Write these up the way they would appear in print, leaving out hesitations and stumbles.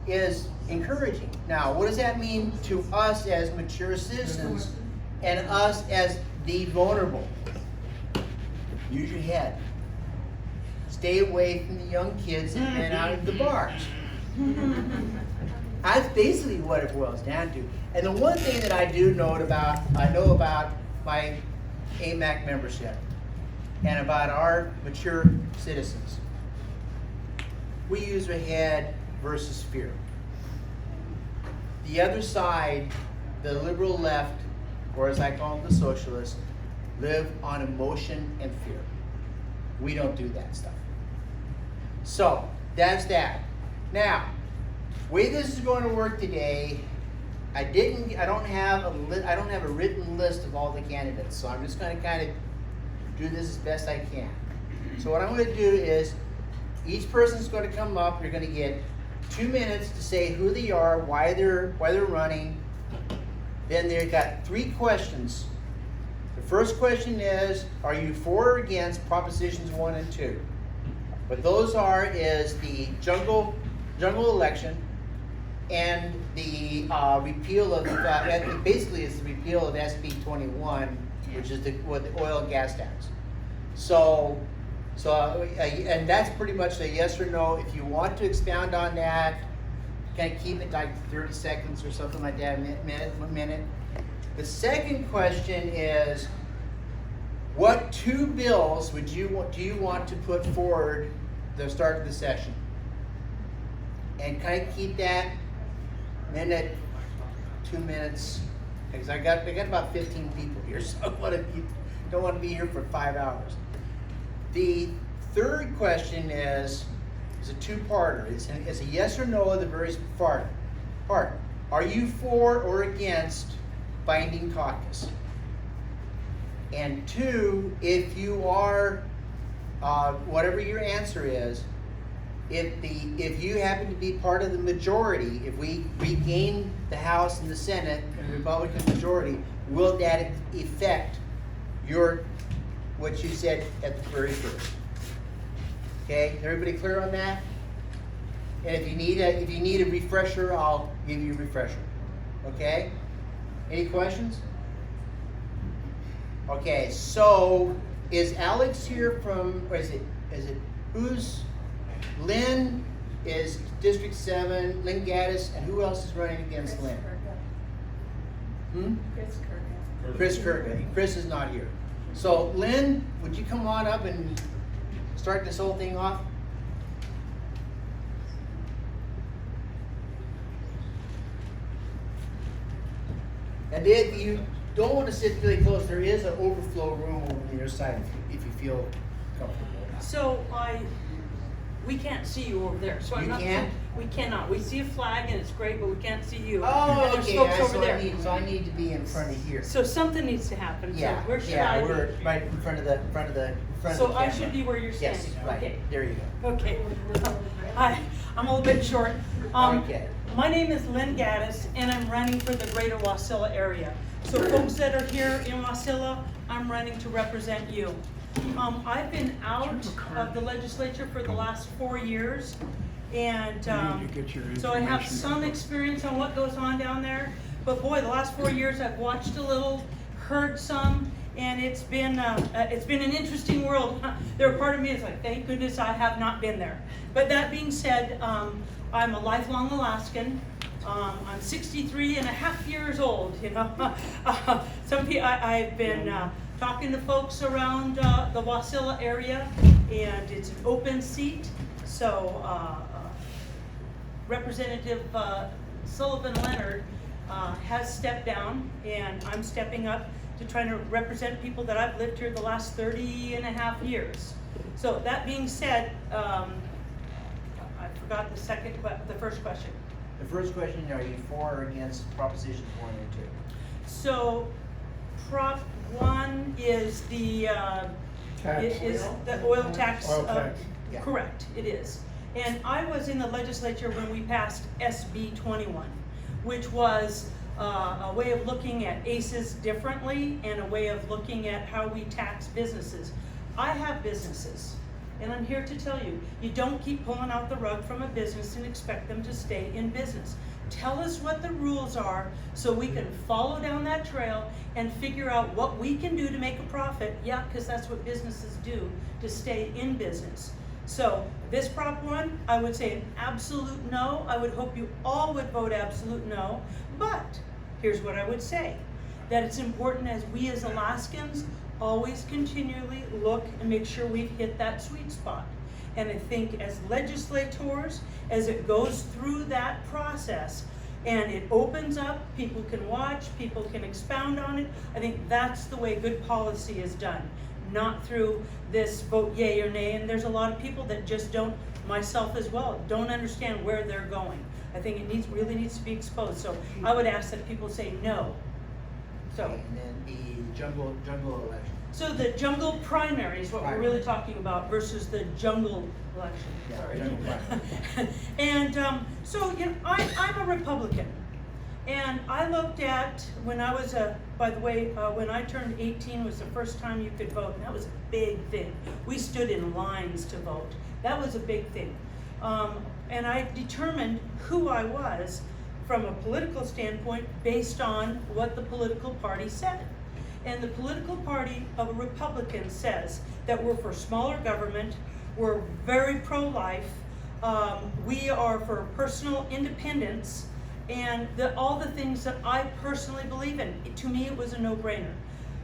is encouraging. Now, what does that mean to us as mature citizens and us as the vulnerable? Use your head. Stay away from the young kids and out of the bars. That's basically what it boils down to. And the one thing that I know about my AMAC membership and about our mature citizens, we use our head versus fear. The other side, the liberal left, or as I call them, the socialists, live on emotion and fear. We don't do that stuff. So that's that. Now, the way this is going to work today, I don't have a written list of all the candidates, so I'm just going to kind of do this as best I can. So what I'm going to do is, each person's going to come up. You're going to get 2 minutes to say who they are, why they're running. Then they've got 3 questions. The first question is, are you for or against Propositions 1 and 2? What those is the jungle election and the repeal of, basically it's the repeal of SB 21, which is the oil and gas tax. So and that's pretty much a yes or no. If you want to expound on that, kind of keep it like 30 seconds or something like that, a minute. The second question is, what 2 bills do you want to put forward at the start of the session? And kind of keep that minute, 2 minutes, because I got about 15 people here, so I don't want to be here for 5 hours. The third question is a 2-parter. It's a yes or no of the very part. Are you for or against binding caucus? And 2, if you are, whatever your answer is, if you happen to be part of the majority, if we regain the House and the Senate and the Republican majority, will that affect what you said at the very first? Okay, everybody clear on that? And if you need a refresher, I'll give you a refresher. Okay? Any questions? Okay, so is Alex here from, or is it who's Lynn is District 7, Lynn Gattis, and who else is running against Lynn? Chris Kurka. Chris is not here. So Lynn, would you come on up and start this whole thing off? And if you don't want to sit really close, there is an overflow room over the other side if you feel comfortable. So we can't see you over there. So we cannot. We see a flag and it's great, but we can't see you. Oh, and okay. Folks over there. So I need to be in front of here. So something needs to happen. Yeah. So where should I be? We're right in front of the So the I camera. should be where you're standing. Yes, right. Okay. There you go. Okay. I'm a little bit short. Okay. My name is Lynn Gattis, and I'm running for the Greater Wasilla area. So folks that are here in Wasilla, I'm running to represent you. I've been out of the legislature for the last 4 years, and so I have some experience on what goes on down there. But boy, the last 4 years I've watched a little, heard some, and it's been an interesting world. There a part of me is like, thank goodness I have not been there. But that being said, I'm a lifelong Alaskan. I'm 63 and a half years old, you know. I've been talking to folks around the Wasilla area, and it's an open seat. So Representative Sullivan Leonard has stepped down, and I'm stepping up to try to represent people that I've lived here the last 30 and a half years. So that being said, I forgot the first question. The first question, are you for or against Propositions 1 and 2? So Prop 1 is the oil tax. Yeah. Correct, it is. And I was in the legislature when we passed SB 21, which was a way of looking at ACEs differently and a way of looking at how we tax businesses. I have businesses. And I'm here to tell you, you don't keep pulling out the rug from a business and expect them to stay in business. Tell us what the rules are so we can follow down that trail and figure out what we can do to make a profit. Yeah, because that's what businesses do to stay in business. So this Prop 1, I would say an absolute no. I would hope you all would vote absolute no. But here's what I would say, that it's important as we as Alaskans always continually look and make sure we've hit that sweet spot. And I think as legislators, as it goes through that process and it opens up, people can watch, people can expound on it, I think that's the way good policy is done. Not through this vote yay or nay, and there's a lot of people that just don't, myself as well, don't understand where they're going. I think it really needs to be exposed. So I would ask that people say no. So. And then the jungle election. So the jungle primary is what we're really talking about versus the jungle election. Yeah, Sorry. jungle primary. And so you know, I'm a Republican, and I looked at when I was by the way, when I turned 18 was the first time you could vote, and that was a big thing. We stood in lines to vote. That was a big thing, and I determined who I was from a political standpoint based on what the political party said. And the political party of a Republican says that we're for smaller government, we're very pro-life, we are for personal independence, and all the things that I personally believe in. To me, it was a no-brainer.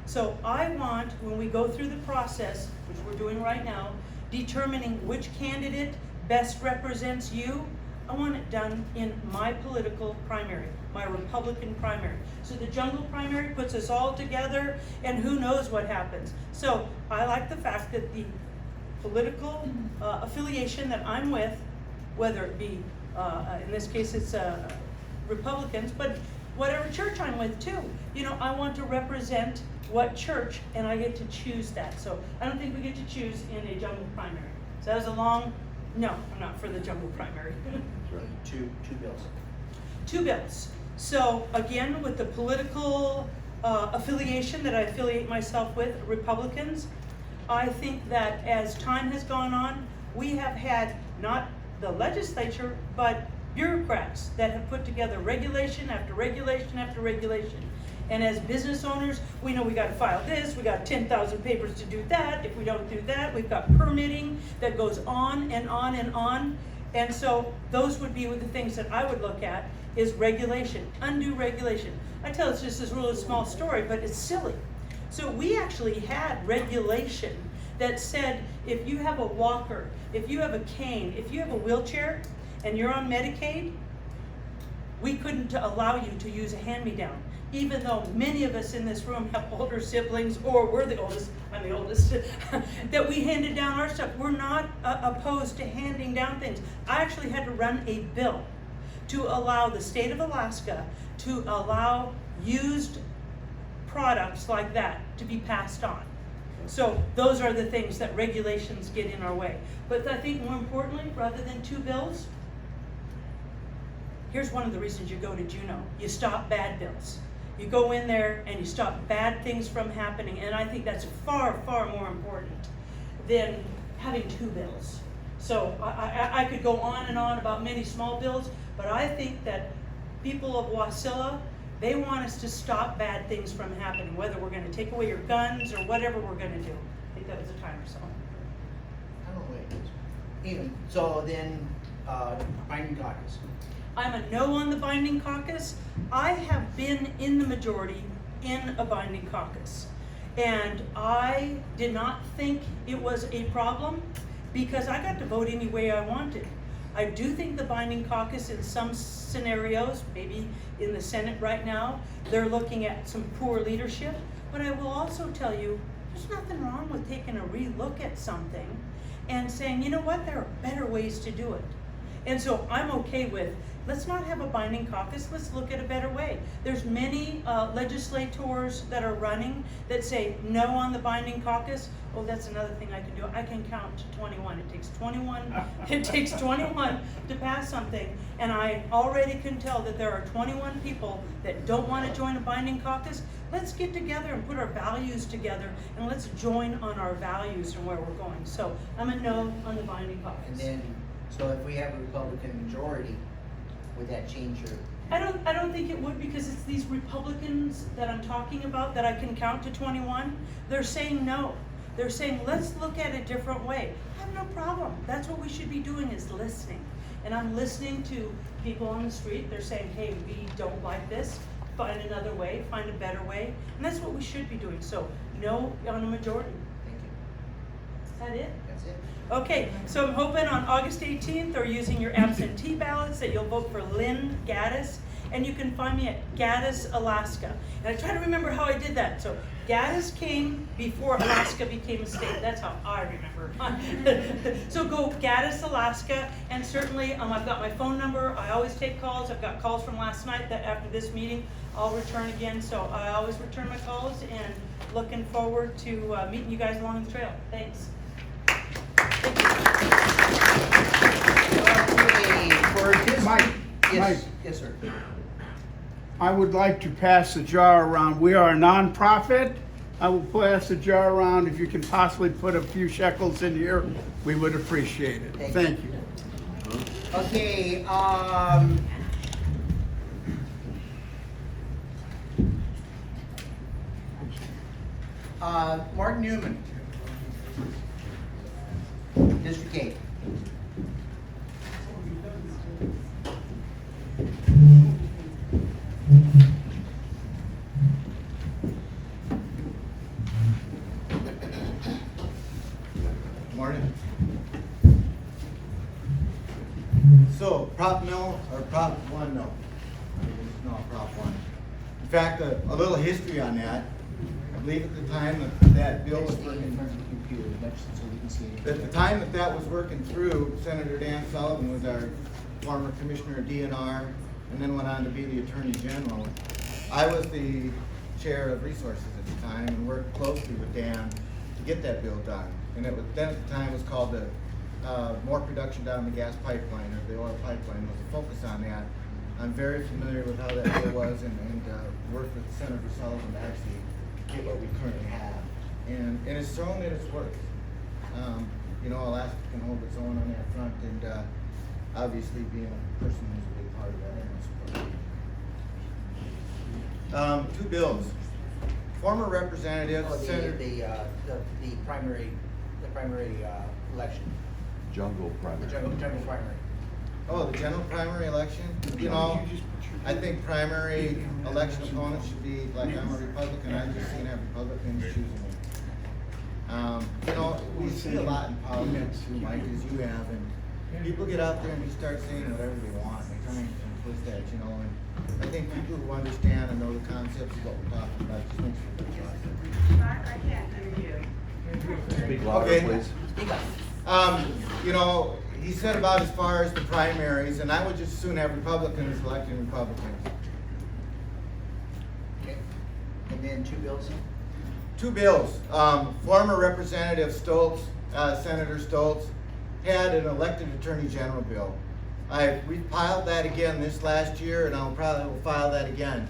So I want, when we go through the process, which we're doing right now, determining which candidate best represents you, I want it done in my political primary, my Republican primary. So the jungle primary puts us all together, and who knows what happens. So I like the fact that the political affiliation that I'm with, whether it be, in this case it's Republicans, but whatever church I'm with too, you know, I want to represent what church, and I get to choose that. So I don't think we get to choose in a jungle primary. So that was a long, no, I'm not for the jungle primary. Two bills. Two bills. So again, with the political affiliation that I affiliate myself with, Republicans, I think that as time has gone on, we have had not the legislature, but bureaucrats that have put together regulation after regulation after regulation. And as business owners, we know we got to file this, we got 10,000 papers to do that. If we don't do that, we've got permitting that goes on and on and on. And so those would be the things that I would look at is regulation, undue regulation. I tell it's just this really small story, but it's silly. So we actually had regulation that said if you have a walker, if you have a cane, if you have a wheelchair, and you're on Medicaid, we couldn't allow you to use a hand-me-down. Even though many of us in this room have older siblings, or we're the oldest, I'm the oldest, that we handed down our stuff. We're not opposed to handing down things. I actually had to run a bill to allow the state of Alaska to allow used products like that to be passed on. So those are the things that regulations get in our way. But I think more importantly, rather than two bills, here's one of the reasons you go to Juneau. You stop bad bills. You go in there and you stop bad things from happening, and I think that's far, far more important than having two bills. So I could go on and on about many small bills, but I think that people of Wasilla, they want us to stop bad things from happening, whether we're going to take away your guns or whatever we're going to do. I think that was a timer, so. I don't know what it is. Even, so then, binding caucus. I'm a no on the binding caucus. I have been in the majority in a binding caucus. And I did not think it was a problem because I got to vote any way I wanted. I do think the binding caucus in some scenarios, maybe in the Senate right now, they're looking at some poor leadership. But I will also tell you, there's nothing wrong with taking a re-look at something and saying, you know what, there are better ways to do it. And so I'm okay with, let's not have a binding caucus, let's look at a better way. There's many legislators that are running that say no on the binding caucus. Oh, that's another thing I can do. I can count to 21. It takes 21, it takes 21 to pass something. And I already can tell that there are 21 people that don't want to join a binding caucus. Let's get together and put our values together, and let's join on our values and where we're going. So I'm a no on the binding caucus. And then, so if we have a Republican majority, would that change your? I don't think it would, because it's these Republicans that I'm talking about that I can count to 21. They're saying no. They're saying, let's look at it a different way. I have no problem. That's what we should be doing, is listening. And I'm listening to people on the street. They're saying, hey, we don't like this. Find another way, find a better way. And that's what we should be doing. So no on a majority. Thank you. Is that it? That's it. Okay, so I'm hoping on August 18th, or using your absentee ballots, that you'll vote for Lynn Gattis. And you can find me at Gattis, Alaska. And I try to remember how I did that. So Gattis came before Alaska became a state. That's how I remember. So go Gattis, Alaska. And certainly I've got my phone number. I always take calls. I've got calls from last night that after this meeting I'll return again. So I always return my calls, and looking forward to meeting you guys along the trail. Thanks. Okay, for this, Mike, yes, yes, sir. I would like to pass the jar around. We are a nonprofit. I will pass the jar around. If you can possibly put a few shekels in here, we would appreciate it. Thank you. Okay, Mark Neuman, District D. Morning. So, Prop no, or Prop 1 no? No, Prop 1. In fact, a little history on that. I believe at the time that bill was working, at the time that was working through, Senator Dan Sullivan was our former commissioner of DNR, and then went on to be the Attorney General. I was the chair of resources at the time and worked closely with Dan to get that bill done. And it was, then at the time it was called the More Production Down the Gas Pipeline, or the oil pipeline, was a focus on that. I'm very familiar with how that bill was, and worked with Senator Sullivan to actually get what we currently have. And it's shown that it's worked. You know, Alaska can hold its own on that front, and obviously being a person who's a big part of that, I support. Two bills. Former representative, Senator. The primary election. Jungle The primary. general primary. Oh, the general primary election? You know, I think primary election opponents should be, like, I'm a Republican, I just can't have Republicans choosing me. You know, we see a lot in politics too, Mike, as you have, and people get out there and just start saying whatever they want, and trying to twist that, you know, and I think people who understand and know the concepts of what we're talking about just makes for good process. I can't hear you. Speak louder, Okay. please. Speak up. You know, he said about as far as the primaries, and I would just as soon have Republicans electing Republicans. Okay. And then two bills. Two bills. Former Representative Stoltz, Senator Stoltz, had an elected Attorney General bill. We filed that again this last year, and I'll probably will file that again.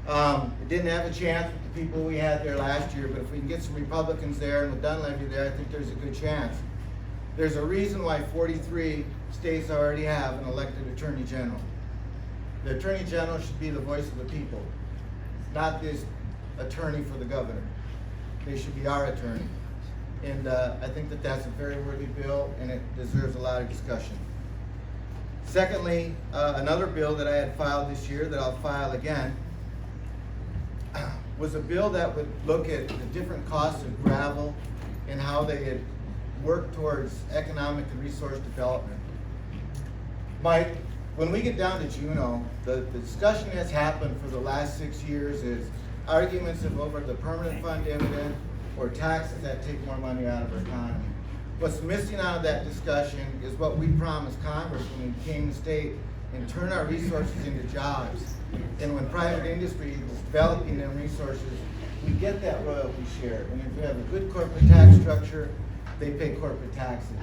It didn't have a chance with the people we had there last year, but if we can get some Republicans there and with Dunleavy there, I think there's a good chance. There's a reason why 43 states already have an elected Attorney General. The Attorney General should be the voice of the people, not this attorney for the governor. They should be our attorney. And I think that that's a very worthy bill, and it deserves a lot of discussion. Secondly, another bill that I had filed this year that I'll file again was a bill that would look at the different costs of gravel and how they had worked towards economic and resource development. Mike, when we get down to Juneau, the discussion that's happened for the last 6 years is arguments of over the permanent fund dividend or taxes that take more money out of our economy. What's missing out of that discussion is what we promised Congress when we became the state and turn our resources into jobs. And when private industry is developing them resources, we get that royalty share. And if we have a good corporate tax structure, they pay corporate taxes.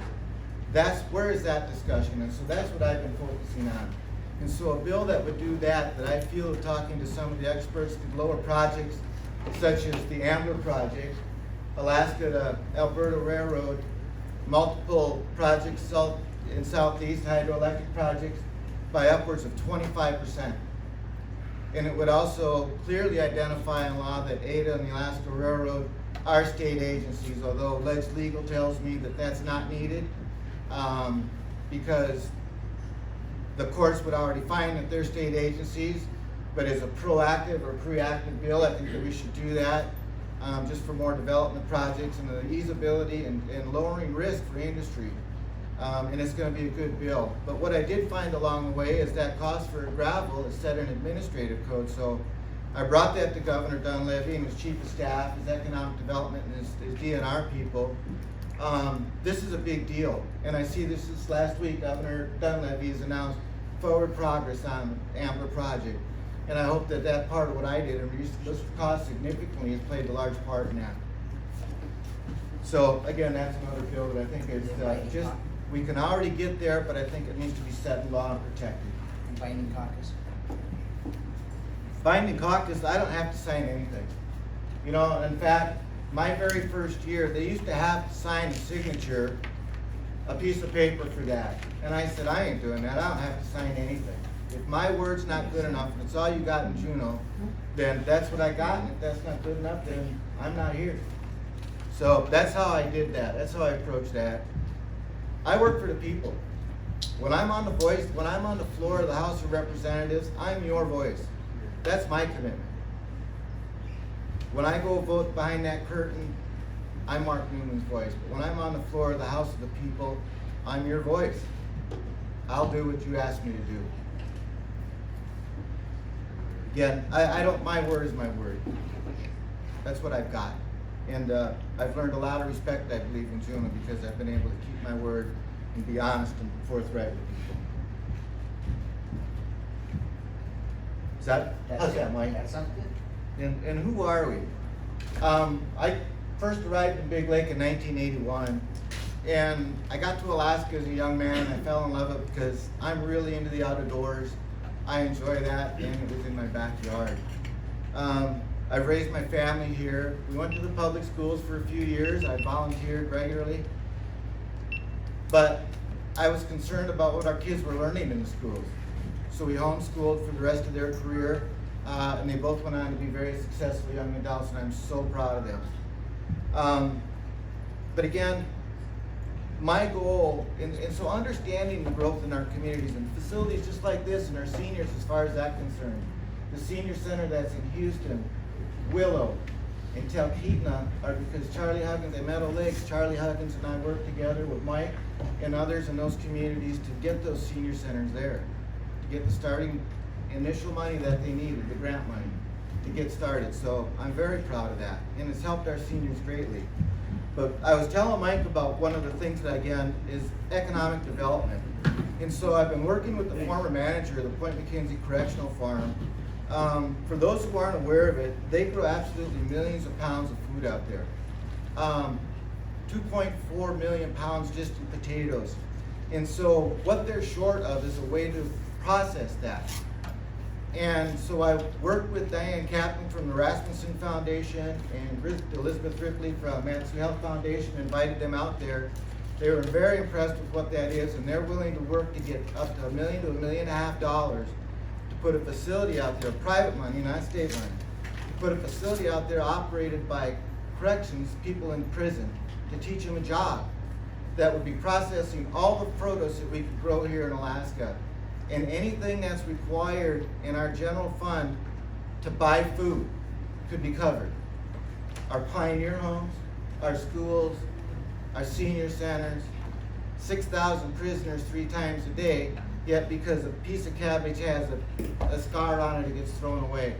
Where is that discussion? And so that's what I've been focusing on. And so a bill that would do that I feel talking to some of the experts, could lower projects such as the Ambler project, Alaska to Alberta Railroad, multiple projects in Southeast, hydroelectric projects, by upwards of 25%. And it would also clearly identify in law that ADA and the Alaska Railroad are state agencies, although alleged legal tells me that that's not needed, because the courts would already find that they're state agencies. But as a proactive or pre-active bill, I think that we should do that, just for more development projects and the easeability and lowering risk for industry. And it's going to be a good bill. But what I did find along the way is that cost for gravel is set in administrative code. So I brought that to Governor Dunleavy and his chief of staff, his economic development, and his DNR people. This is a big deal. And I see this last week, Governor Dunleavy has announced forward progress on the Ambler project. And I hope that that part of what I did and reduced those costs significantly has played a large part in that. So again, that's another bill that I think is just, we can already get there, but I think it needs to be set in law and protected. And binding caucus. Binding caucus, I don't have to sign anything. You know, in fact, my very first year, they used to have to sign a signature, a piece of paper for that. And I said, I ain't doing that, I don't have to sign anything. If my word's not good enough, if it's all you got in Juneau, then that's what I got, and if that's not good enough, then I'm not here. So that's how I did that, that's how I approached that. I work for the people. When I'm on the floor of the House of Representatives, I'm your voice. That's my commitment. When I go vote behind that curtain, I'm Mark Newman's voice. But when I'm on the floor of the House of the People, I'm your voice. I'll do what you ask me to do. Again, my word is my word. That's what I've got. And I've learned a lot of respect, I believe, in Juneau because I've been able to keep my word and be honest and forthright with people. How's that, Mike? That sounds good. And who are we? I first arrived in Big Lake in 1981, and I got to Alaska as a young man, and I fell in love with it because I'm really into the outdoors. I enjoy that, and it was in my backyard. I've raised my family here. We went to the public schools for a few years. I volunteered regularly. But I was concerned about what our kids were learning in the schools. So we homeschooled for the rest of their career, and they both went on to be very successful young adults, and I'm so proud of them. But again, my goal, and so understanding the growth in our communities and facilities just like this and our seniors as far as that's concerned. The senior center that's in Houston, Willow, and Talkeetna are because Charlie Huggins at Meadow Lakes, Charlie Huggins and I worked together with Mike and others in those communities to get those senior centers there, to get the starting initial money that they needed, the grant money, to get started. So I'm very proud of that, and it's helped our seniors greatly. But I was telling Mike about one of the things that, again, is economic development. And so I've been working with the former manager of the Point McKenzie Correctional Farm. For those who aren't aware of it, they grow absolutely millions of pounds of food out there. 2.4 million pounds just in potatoes. And so what they're short of is a way to process that. And so I worked with Diane Kaplan from the Rasmussen Foundation and Elizabeth Ripley from Manson Health Foundation, invited them out there. They were very impressed with what that is, and they're willing to work to get up to $1 million to $1.5 million to put a facility out there, private money, not state money, to put a facility out there operated by corrections, people in prison, to teach them a job that would be processing all the produce that we could grow here in Alaska. And anything that's required in our general fund to buy food could be covered. Our pioneer homes, our schools, our senior centers, 6,000 prisoners 3 times a day, yet because a piece of cabbage has a scar on it, it gets thrown away.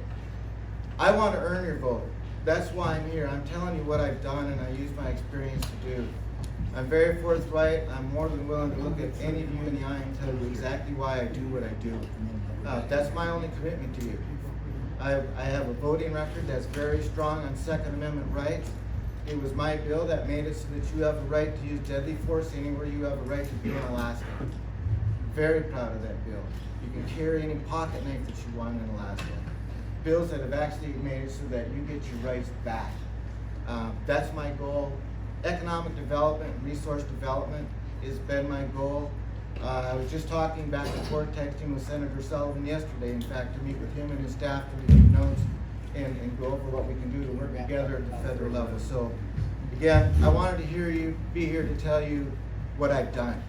I want to earn your vote. That's why I'm here. I'm telling you what I've done, and I use my experience to do. I'm very forthright. I'm more than willing to look at any of you in the eye and tell you exactly why I do what I do. That's my only commitment to you. I have a voting record that's very strong on Second Amendment rights. It was my bill that made it so that you have a right to use deadly force anywhere you have a right to be in Alaska. Very proud of that bill. You can carry any pocket knife that you want in Alaska. Bills that have actually made it so that you get your rights back. That's my goal. Economic development, resource development has been my goal. I was just talking back and forth, texting with Senator Sullivan yesterday, in fact, to meet with him and his staff to review notes and go over what we can do to work together at the federal level. So, again, I wanted to be here to tell you what I've done,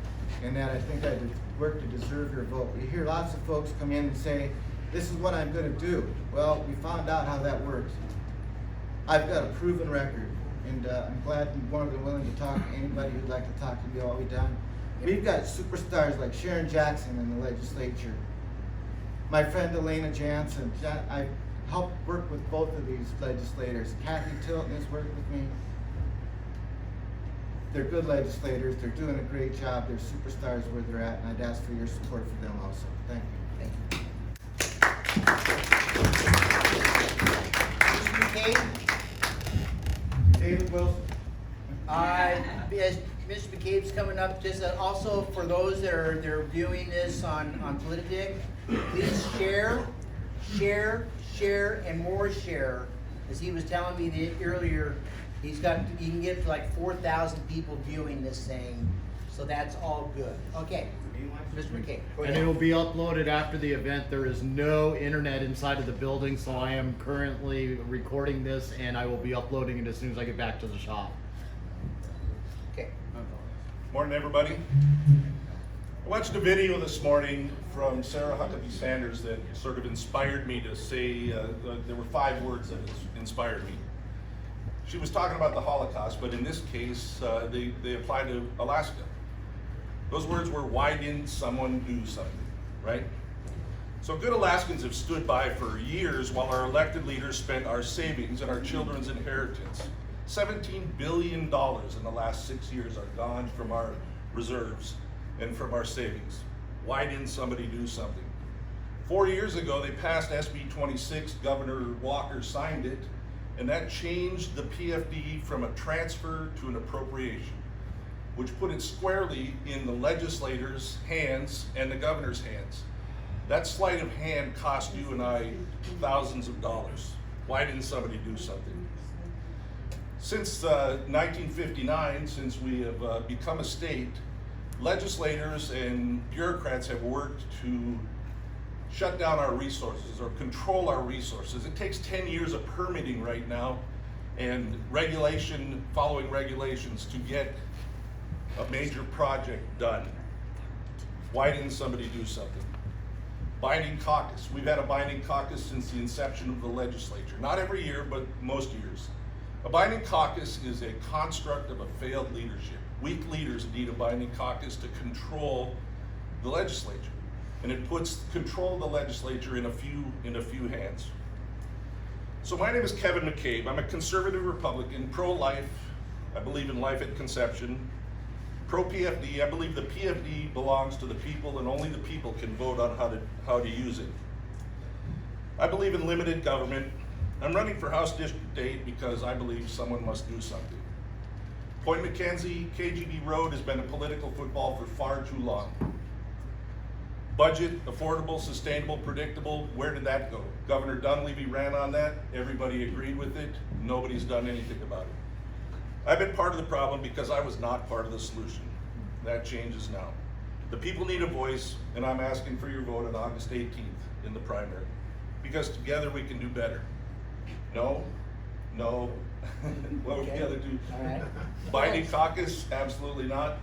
and that I think I did work to deserve your vote. You hear lots of folks come in and say, this is what I'm gonna do. Well, we found out how that works. I've got a proven record, and I'm glad you're more than willing to talk to anybody who'd like to talk to me all the time. We've got superstars like Sharon Jackson in the legislature. My friend Delana Jansen, I helped work with both of these legislators. Kathy Tilton has worked with me. They're good legislators. They're doing a great job. They're superstars where they're at, and I'd ask for your support for them also. Thank you. Mr. McCabe? David Wilson. As Mr. McCabe's coming up, just also for those that are viewing this on Politidic, please share, and more share. As he was telling me earlier, you can get to like 4,000 people viewing this thing, so that's all good. Okay, Mr. McCabe. Go And ahead. it will be uploaded after the event. There is no internet inside of the building, so I am currently recording this and I will be uploading it as soon as I get back to the shop. Okay. Morning, everybody. I watched a video this morning from Sarah Huckabee Sanders that sort of inspired me to say, there were 5 words that inspired me. She was talking about the Holocaust, but in this case, they apply to Alaska. Those words were, why didn't someone do something, right? So good Alaskans have stood by for years while our elected leaders spent our savings and our children's inheritance. $17 billion in the last 6 years are gone from our reserves and from our savings. Why didn't somebody do something? 4 years ago, they passed SB 26, Governor Walker signed it, and that changed the PFD from a transfer to an appropriation, which put it squarely in the legislators' hands and the governor's hands. That sleight of hand cost you and I thousands of dollars. Why didn't somebody do something? Since 1959, since we have become a state, legislators and bureaucrats have worked to shut down our resources or control our resources. It takes 10 years of permitting right now and following regulations to get a major project done. Why didn't somebody do something? Binding caucus. We've had a binding caucus since the inception of the legislature. Not every year, but most years. A binding caucus is a construct of a failed leadership. Weak leaders need a binding caucus to control the legislature. And it puts control of the legislature in a few hands. So my name is Kevin McCabe. I'm a conservative Republican, pro-life. I believe in life at conception. Pro-PFD. I believe the PFD belongs to the people and only the people can vote on how to use it. I believe in limited government. I'm running for House District 8 because I believe someone must do something. Point McKenzie, KGB Road has been a political football for far too long. Budget, affordable, sustainable, predictable, where did that go? Governor Dunleavy ran on that, everybody agreed with it, nobody's done anything about it. I've been part of the problem because I was not part of the solution. That changes now. The people need a voice, and I'm asking for your vote on August 18th in the primary, because together we can do better. No. What would the other do? All right. Binding caucus, absolutely not.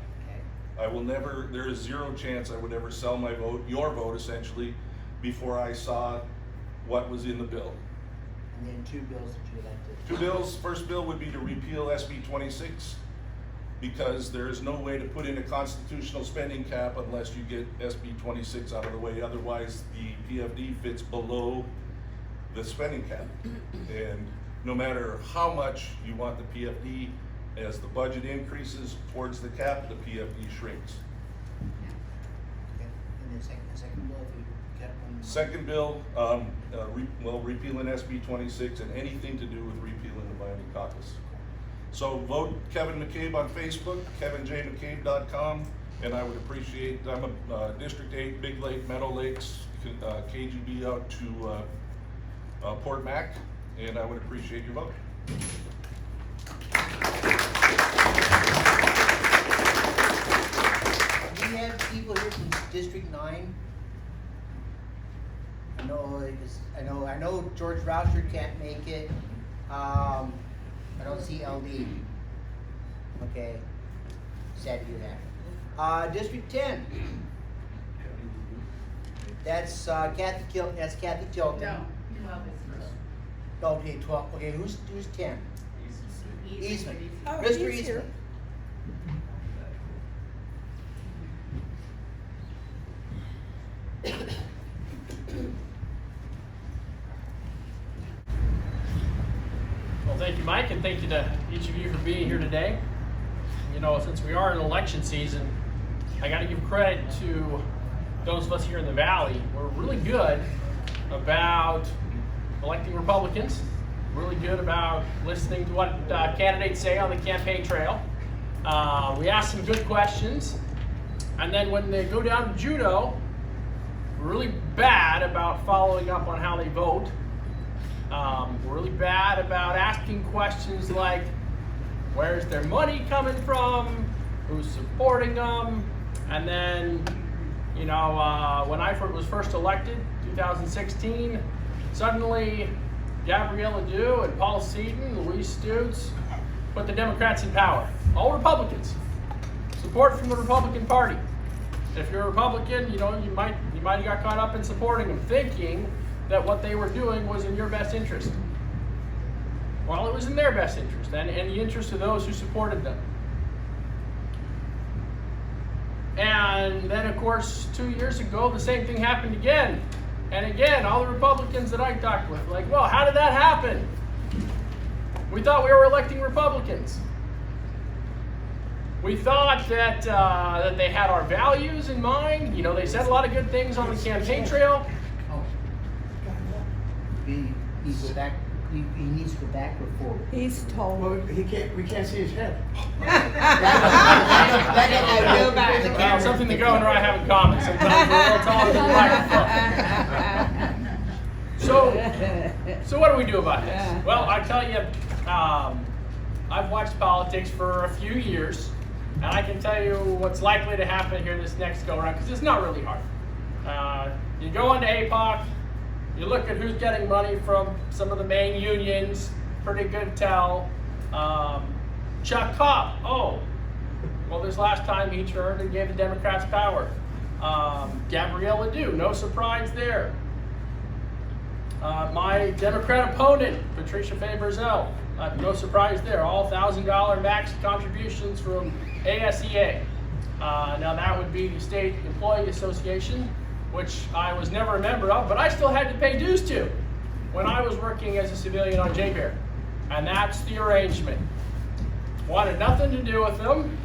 I will never, there is zero chance I would ever sell my vote, your vote essentially, before I saw what was in the bill. And then 2 bills that you elected. 2 bills. First bill would be to repeal SB 26 because there is no way to put in a constitutional spending cap unless you get SB 26 out of the way. Otherwise, the PFD fits below the spending cap. And no matter how much you want the PFD As the budget increases towards the cap, the PFD shrinks. Okay, and the second bill, if you get one. Second bill, repealing SB 26 and anything to do with repealing the binding caucus. So vote Kevin McCabe on Facebook, kevinjmccabe.com, and I would appreciate, I'm a District 8, Big Lake, Meadow Lakes, KGB out to Port Mac, and I would appreciate your vote. Do we have people here from District 9? I know George Roucher can't make it. I don't see LD. Okay, sad to hear that. District 10. That's Kathy Tilton. No, 12 is first. Okay, 12. Okay, who's 10? Eastman. Oh, Mr. he's here. Eastman. Well, thank you, Mike, and thank you to each of you for being here today. You know, since we are in election season, I got to give credit to those of us here in the Valley. We're really good about electing Republicans, really good about listening to what candidates say on the campaign trail. We ask some good questions, and then when they go down to judo, we're really bad about following up on how they vote. We're really bad about asking questions like, where's their money coming from? Who's supporting them? And then, you know, when I was first elected, 2016, suddenly Gabrielle Adu and Paul Seaton, Louise Stutes put the Democrats in power. All Republicans. Support from the Republican Party. If you're a Republican, you know, you might have got caught up in supporting them, thinking that what they were doing was in your best interest. Well, it was in their best interest and in the interest of those who supported them. And then, of course, 2 years ago, the same thing happened again. And again, all the Republicans that I talked with were like, well, how did that happen? We thought we were electing Republicans. We thought that that they had our values in mind. You know, they said a lot of good things on the campaign trail. He needs to go back. He needs to go back or forward. He's told. Well, we can't see his head. Go back. Well, something the governor and I have in common. Sometimes we're a little taller than the microphone. So what do we do about this? Well, I tell you, I've watched politics for a few years, and I can tell you what's likely to happen here this next go around, because it's not really hard. You go into APOC, you look at who's getting money from some of the main unions, pretty good tell. Chuck Kopp, oh, well, this last time he turned and gave the Democrats power. Gabrielle Adu, no surprise there. My Democrat opponent, Patricia Fay-Brazell, no surprise there. All $1,000 max contributions from ASEA. Now that would be the State Employee Association, which I was never a member of, but I still had to pay dues to when I was working as a civilian on JBEAR. And that's the arrangement. Wanted nothing to do with them,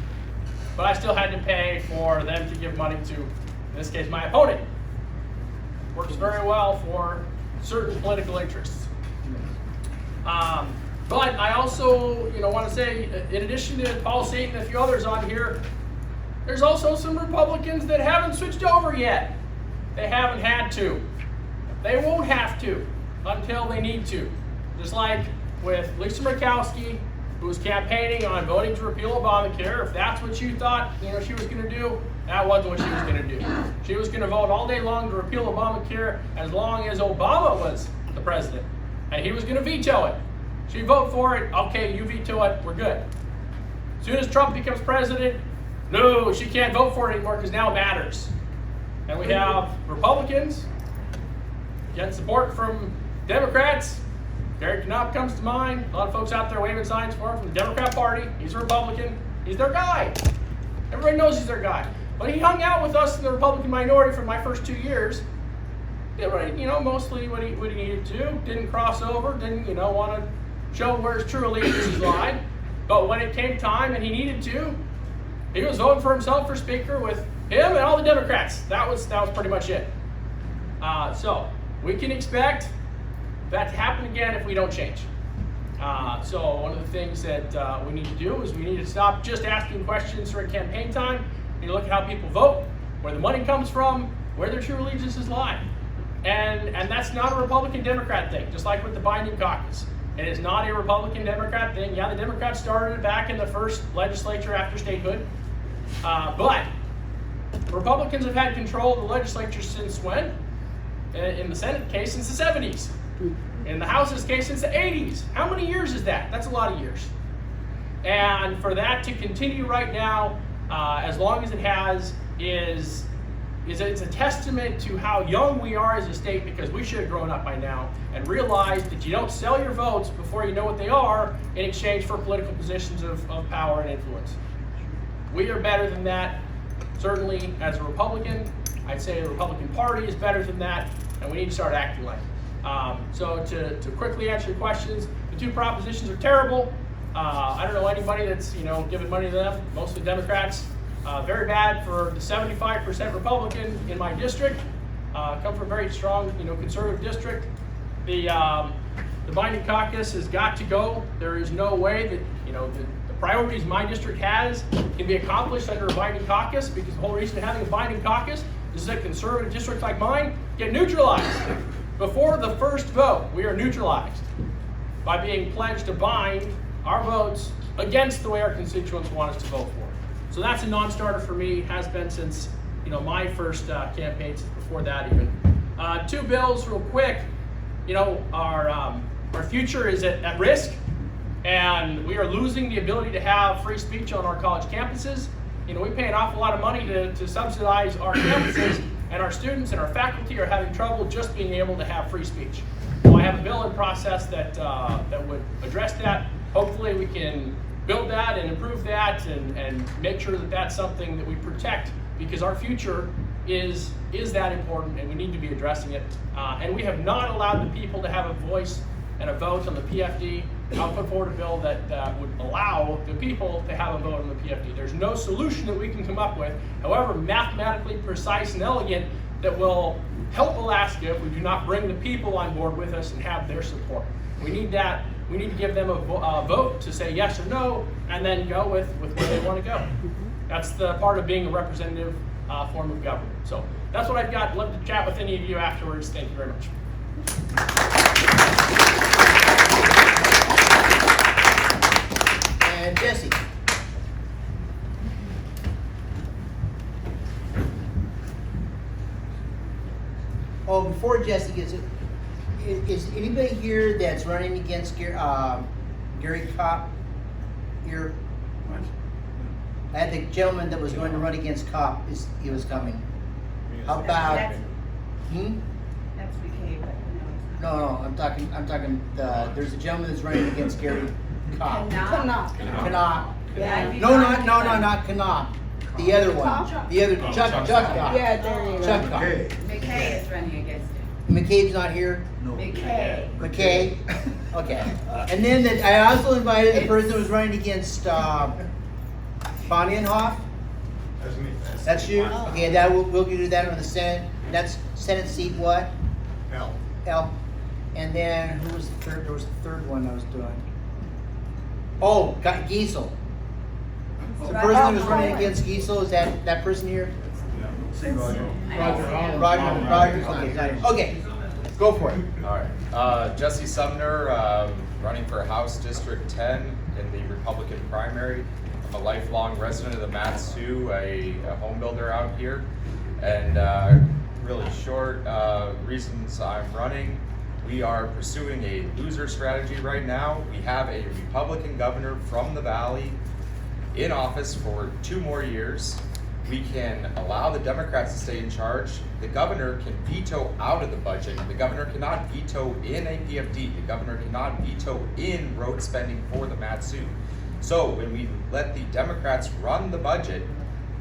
but I still had to pay for them to give money to, in this case, my opponent. Works very well for certain political interests. But I also, want to say, in addition to Paul Seaton and a few others on here, there's also some Republicans that haven't switched over yet. They haven't had to. They won't have to until they need to. Just like with Lisa Murkowski, who was campaigning on voting to repeal Obamacare. If that's what you thought she was going to do, that wasn't what she was going to do. She was going to vote all day long to repeal Obamacare as long as Obama was the president. And he was going to veto it. She'd vote for it. Okay, you veto it. We're good. As soon as Trump becomes president, no, she can't vote for it anymore because now it matters. And we have Republicans getting support from Democrats. Gary Knopf comes to mind. A lot of folks out there waving signs for him from the Democrat Party. He's a Republican. He's their guy. Everybody knows he's their guy. But he hung out with us in the Republican minority for my first 2 years. Did mostly what he needed to. Didn't cross over. Didn't want to show where his true allegiances lie. But when it came time and he needed to, he was voting for himself for speaker with him and all the Democrats. That was pretty much it. So we can expect that to happen again if we don't change. So one of the things that we need to do is we need to stop just asking questions during campaign time. We need to look at how people vote, where the money comes from, where their true allegiances lie. And that's not a Republican-Democrat thing, just like with the binding caucus. It is not a Republican-Democrat thing. Yeah, the Democrats started it back in the first legislature after statehood. But Republicans have had control of the legislature since when? In the Senate case, since the 70s. In the House's case, since the 80s. How many years is that? That's a lot of years. And for that to continue right now, as long as it has, it's a testament to how young we are as a state, because we should have grown up by now and realized that you don't sell your votes before you know what they are in exchange for political positions of power and influence. We are better than that. Certainly, as a Republican, I'd say the Republican Party is better than that, and we need to start acting like it. So to quickly answer your questions, the two propositions are terrible. I don't know anybody that's giving money to them, mostly Democrats. Very bad for the 75% Republican in my district. Come from a very strong, conservative district. The binding caucus has got to go. There is no way that the priorities my district has can be accomplished under a binding caucus, because the whole reason of having a binding caucus is that conservative districts like mine get neutralized. Before the first vote, we are neutralized by being pledged to bind our votes against the way our constituents want us to vote for. So that's a non-starter for me, has been since my first campaign, since before that even. Two bills real quick. Our future is at risk, and we are losing the ability to have free speech on our college campuses. We pay an awful lot of money to subsidize our campuses, and our students and our faculty are having trouble just being able to have free speech. So I have a bill in process that would address that. Hopefully we can build that and improve that and make sure that that's something that we protect, because our future is that important and we need to be addressing it. And we have not allowed the people to have a voice and a vote on the PFD. I'll put forward a bill that would allow the people to have a vote on the PFD. There's no solution that we can come up with, however mathematically precise and elegant, that will help Alaska if we do not bring the people on board with us and have their support. We need that. We need to give them a vote to say yes or no, and then go with where they want to go. That's the part of being a representative form of government. So that's what I've got. Love to chat with any of you afterwards. Thank you very much. And Jesse. Oh, before Jesse gets it, is anybody here that's running against Gary Kopp here? I had the gentleman that was going to run against Kopp. He was coming. How about? That's Hmm? That's McCabe, but no. No, I'm talking. There's a gentleman that's running against Gary Kopp. Knopp. Knopp. Yeah. Not Knopp. The other one. The other Chuck Knopp. Yeah, there you go. Chuck Knopp. McCabe is running against him. McCabe's not here. McCabe. McCabe. Okay. And then I also invited the person who was running against Bonnienhoff. That's me. That's you. Okay. We'll do that on the Senate. That's Senate seat what? L. And then who was the third? There was the third one I was doing. Oh, Giesel. The person who was running against Giesel, is that person here? Roger. Okay, go for it. All right. Jesse Sumner, running for House District 10 in the Republican primary. I'm a lifelong resident of the Mat-Su, a home builder out here. And really short reasons I'm running. We are pursuing a loser strategy right now. We have a Republican governor from the Valley in office for 2 more years. We can allow the Democrats to stay in charge. The governor can veto out of the budget. The governor cannot veto in a PFD. The governor cannot veto in road spending for the Mat-Su. So when we let the Democrats run the budget,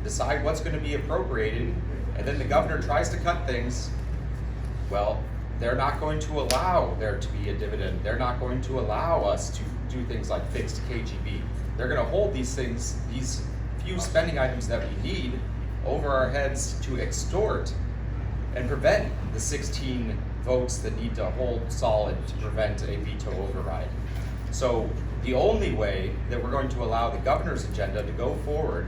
decide what's going to be appropriated, and then the governor tries to cut things, well, they're not going to allow there to be a dividend. They're not going to allow us to do things like fixed KGB. they're gonna hold these things, these few spending items that we need over our heads to extort and prevent the 16 votes that need to hold solid to prevent a veto override. So the only way that we're going to allow the governor's agenda to go forward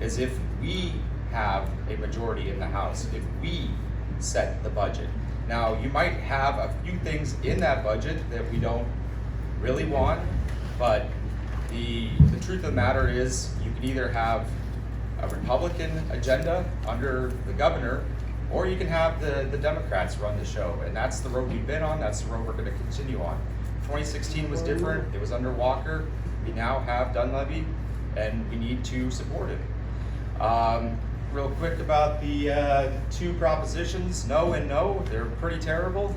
is if we have a majority in the House, if we set the budget. Now, you might have a few things in that budget that we don't really want, but the truth of the matter is you can either have a Republican agenda under the governor, or you can have the Democrats run the show. And that's the road we've been on, that's the road we're gonna continue on. 2016 was different, it was under Walker. We now have Dunleavy, and we need to support it. Real quick about the two propositions, no and no, they're pretty terrible.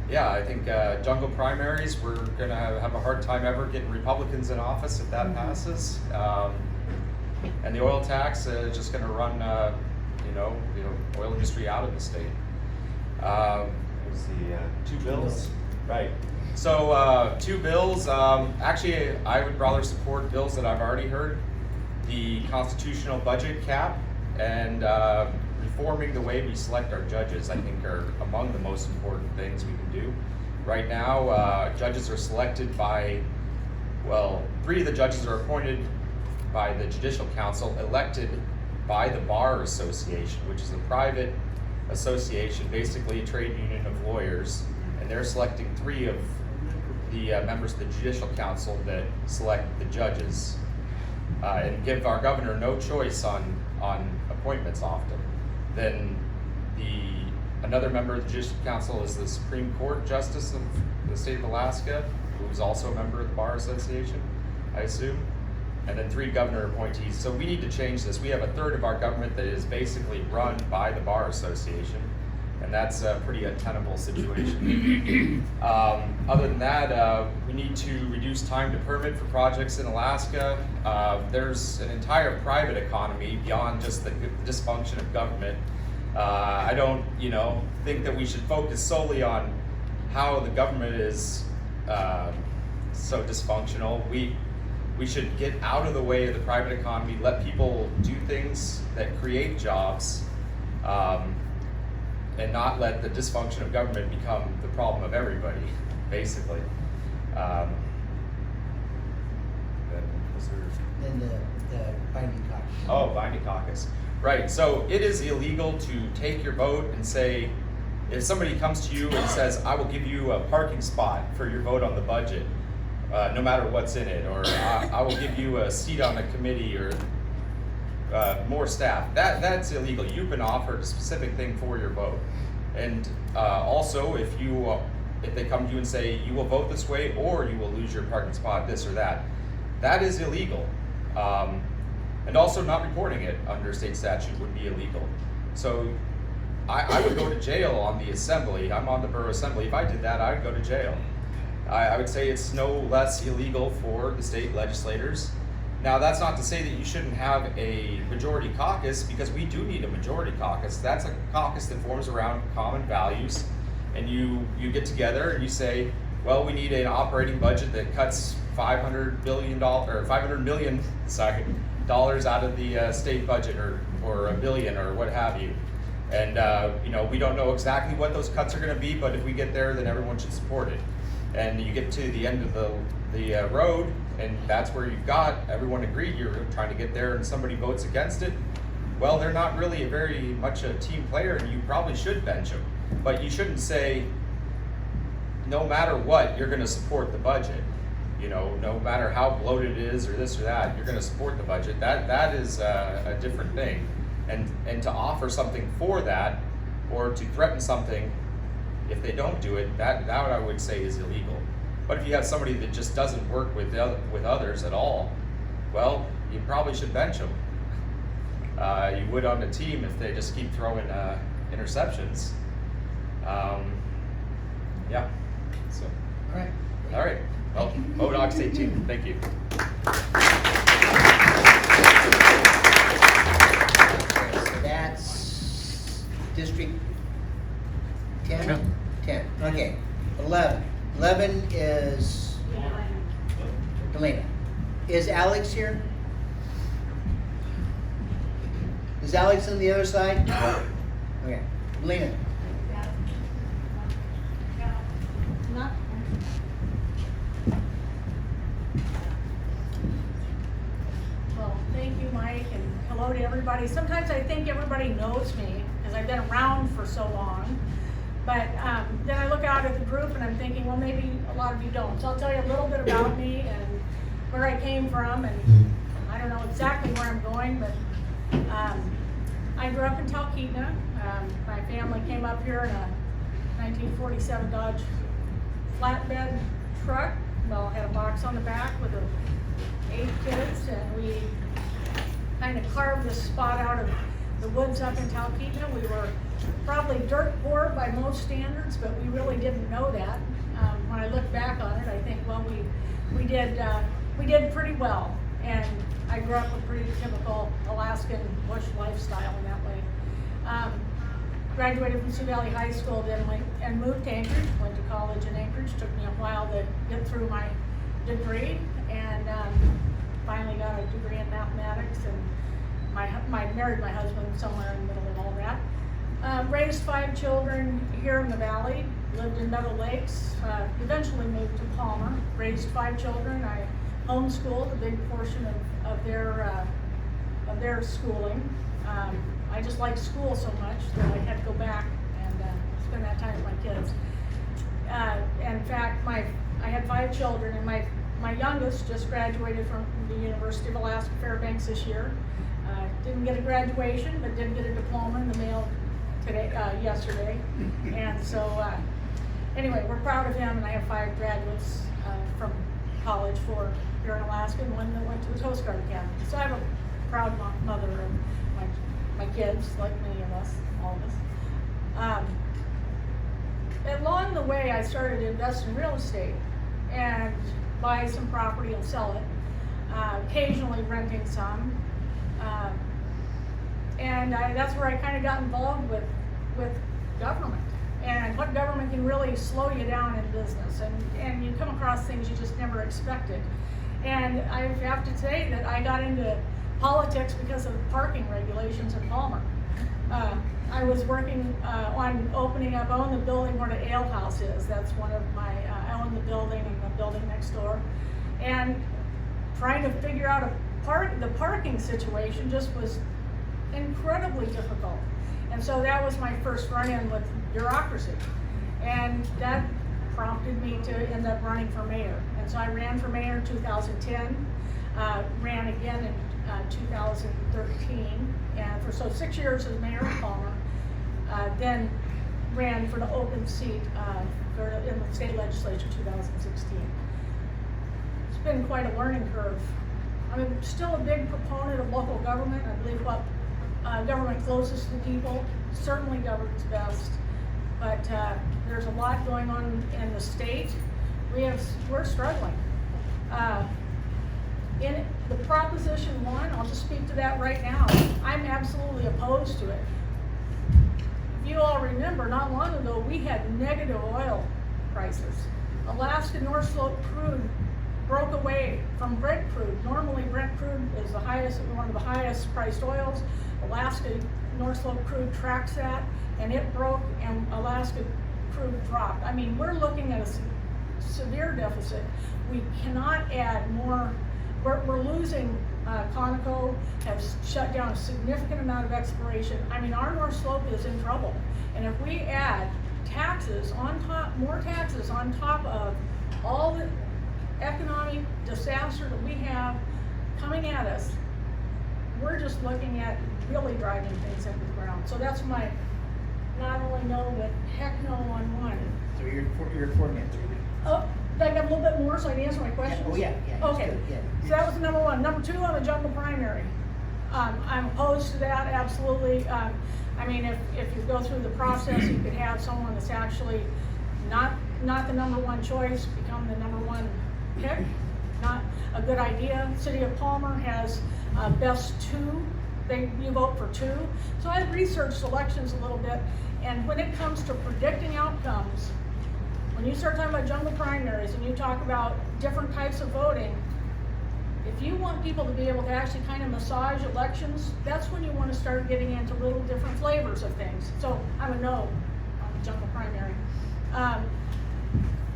Yeah, I think jungle primaries, we're gonna have a hard time ever getting Republicans in office if that passes. And the oil tax is just gonna run, the oil industry out of the state. What was the two bills? Right. So two bills. Actually, I would rather support bills that I've already heard. The constitutional budget cap and reforming the way we select our judges, I think, are among the most important things we can do. Right now, judges are selected by, well, 3 of the judges are appointed by the Judicial Council, elected by the Bar Association, which is a private association, basically a trade union of lawyers, and they're selecting 3 of the members of the Judicial Council that select the judges, and give our governor no choice on appointments often. Then another member of the Judicial Council is the Supreme Court Justice of the state of Alaska, who's also a member of the Bar Association, I assume. And then 3 governor appointees. So we need to change this. We have a third of our government that is basically run by the Bar Association, and that's a pretty untenable situation. Other than that, we need to reduce time to permit for projects in Alaska. There's an entire private economy beyond just the dysfunction of government. I don't, think that we should focus solely on how the government is so dysfunctional. We should get out of the way of the private economy, let people do things that create jobs, and not let the dysfunction of government become the problem of everybody, basically. Then the binding caucus. Oh, binding caucus. Right, so it is illegal to take your vote and say, if somebody comes to you and says, I will give you a parking spot for your vote on the budget, no matter what's in it, or I will give you a seat on a committee, or more staff. That's illegal. You've been offered a specific thing for your vote. And also, if they come to you and say you will vote this way, or you will lose your parking spot, this or that, that is illegal. And also, not reporting it under state statute would be illegal. So I would go to jail on the assembly. I'm on the borough assembly. If I did that, I would go to jail. I would say it's no less illegal for the state legislators. Now, that's not to say that you shouldn't have a majority caucus, because we do need a majority caucus. That's a caucus that forms around common values, and you get together and you say, well, we need an operating budget that cuts $500 million out of the state budget, or $1 billion, or what have you. And we don't know exactly what those cuts are going to be, but if we get there, then everyone should support it. And you get to the end of the road, and that's where you've got everyone agreed you're trying to get there, and somebody votes against it. Well, they're not really very much a team player, and you probably should bench them. But you shouldn't say, no matter what, you're going to support the budget. No matter how bloated it is, or this or that, you're going to support the budget. That is a different thing. And to offer something for that, or to threaten something if they don't do it, that I would say is illegal. But if you have somebody that just doesn't work with others at all, well, you probably should bench them. You would on the team if they just keep throwing interceptions. Yeah. So. All right. All right. Well, ODOC's 18. Thank you. So that's District 10? 10. Okay. 11. 11 is Delana. Is Alex here? Is Alex on the other side? Okay. Delana. Well, thank you, Mike, and hello to everybody. Sometimes I think everybody knows me because I've been around for so long. But then I look out at the group and I'm thinking, well, maybe a lot of you don't. So I'll tell you a little bit about me and where I came from. And I don't know exactly where I'm going, but I grew up in Talkeetna. My family came up here in a 1947 Dodge flatbed truck. Well, it had a box on the back with 8 kids, and we kind of carved this spot out of the woods up in Talkeetna. We were probably dirt poor by most standards, but we really didn't know that. When I look back on it, I think, well, we did pretty well, and I grew up with pretty typical Alaskan bush lifestyle in that way. Graduated from Sioux Valley High School, then and moved to Anchorage. Went to college in Anchorage. Took me a while to get through my degree, and finally got a degree in mathematics. And married my husband somewhere in the middle of all that. Raised 5 children here in the valley. Lived in Meadow Lakes. Eventually moved to Palmer. Raised 5 children. I homeschooled a big portion of their schooling. I just liked school so much that I had to go back and spend that time with my kids. In fact, I had 5 children, and my youngest just graduated from the University of Alaska Fairbanks this year. Didn't get a graduation, but did get a diploma in the mail yesterday. And so, anyway, we're proud of him, and I have 5 graduates from college here in Alaska, and one that went to the Coast Guard Academy. So I have a proud mother of my kids, like many of us, all of us. Along the way, I started to invest in real estate and buy some property and sell it, occasionally renting some. And that's where I kind of got involved with government and what government can really slow you down in business. And you come across things you just never expected. And I have to say that I got into politics because of parking regulations in Palmer. I was working on opening up, I own the building where the ale house is. That's one of my, I own the building and the building next door. And trying to figure out the parking situation just was incredibly difficult. And so that was my first run-in with bureaucracy. And that prompted me to end up running for mayor. And so I ran for mayor in 2010, ran again in 2013, and for 6 years as mayor of Palmer, then ran for the open seat in the state legislature 2016. It's been quite a learning curve. I'm still a big proponent of local government. I believe what government closest to the people certainly governs best, but there's a lot going on in the state. We're struggling. In the Proposition 1, I'll just speak to that right now. I'm absolutely opposed to it. If you all remember, not long ago, we had negative oil prices. Alaska North Slope crude broke away from Brent crude. Normally, Brent crude is one of the highest priced oils. Alaska North Slope crude tracks that, and it broke, and Alaska crude dropped. I mean, we're looking at a severe deficit. We cannot add more. We're losing. Conoco has shut down a significant amount of exploration. I mean, our North Slope is in trouble. And if we add taxes on top, more taxes on top of all the economic disaster that we have coming at us, we're just looking at really driving things into the ground. So that's my not only no, but heck no on one. So you're for me. Oh, I got a little bit more so I can answer my questions? Oh, yeah. Okay, Good, yeah. so that was number 1. Number 2, on the jungle primary. I'm opposed to that, absolutely. I mean, if you go through the process, you could have someone that's actually not the number 1 choice become the number 1 pick. Not a good idea. City of Palmer has best 2. You vote for 2. So I've researched elections a little bit, and when it comes to predicting outcomes, when you start talking about jungle primaries and you talk about different types of voting, If you want people to be able to actually kind of massage elections, that's when you want to start getting into little different flavors of things. So I'm a no on the jungle primary.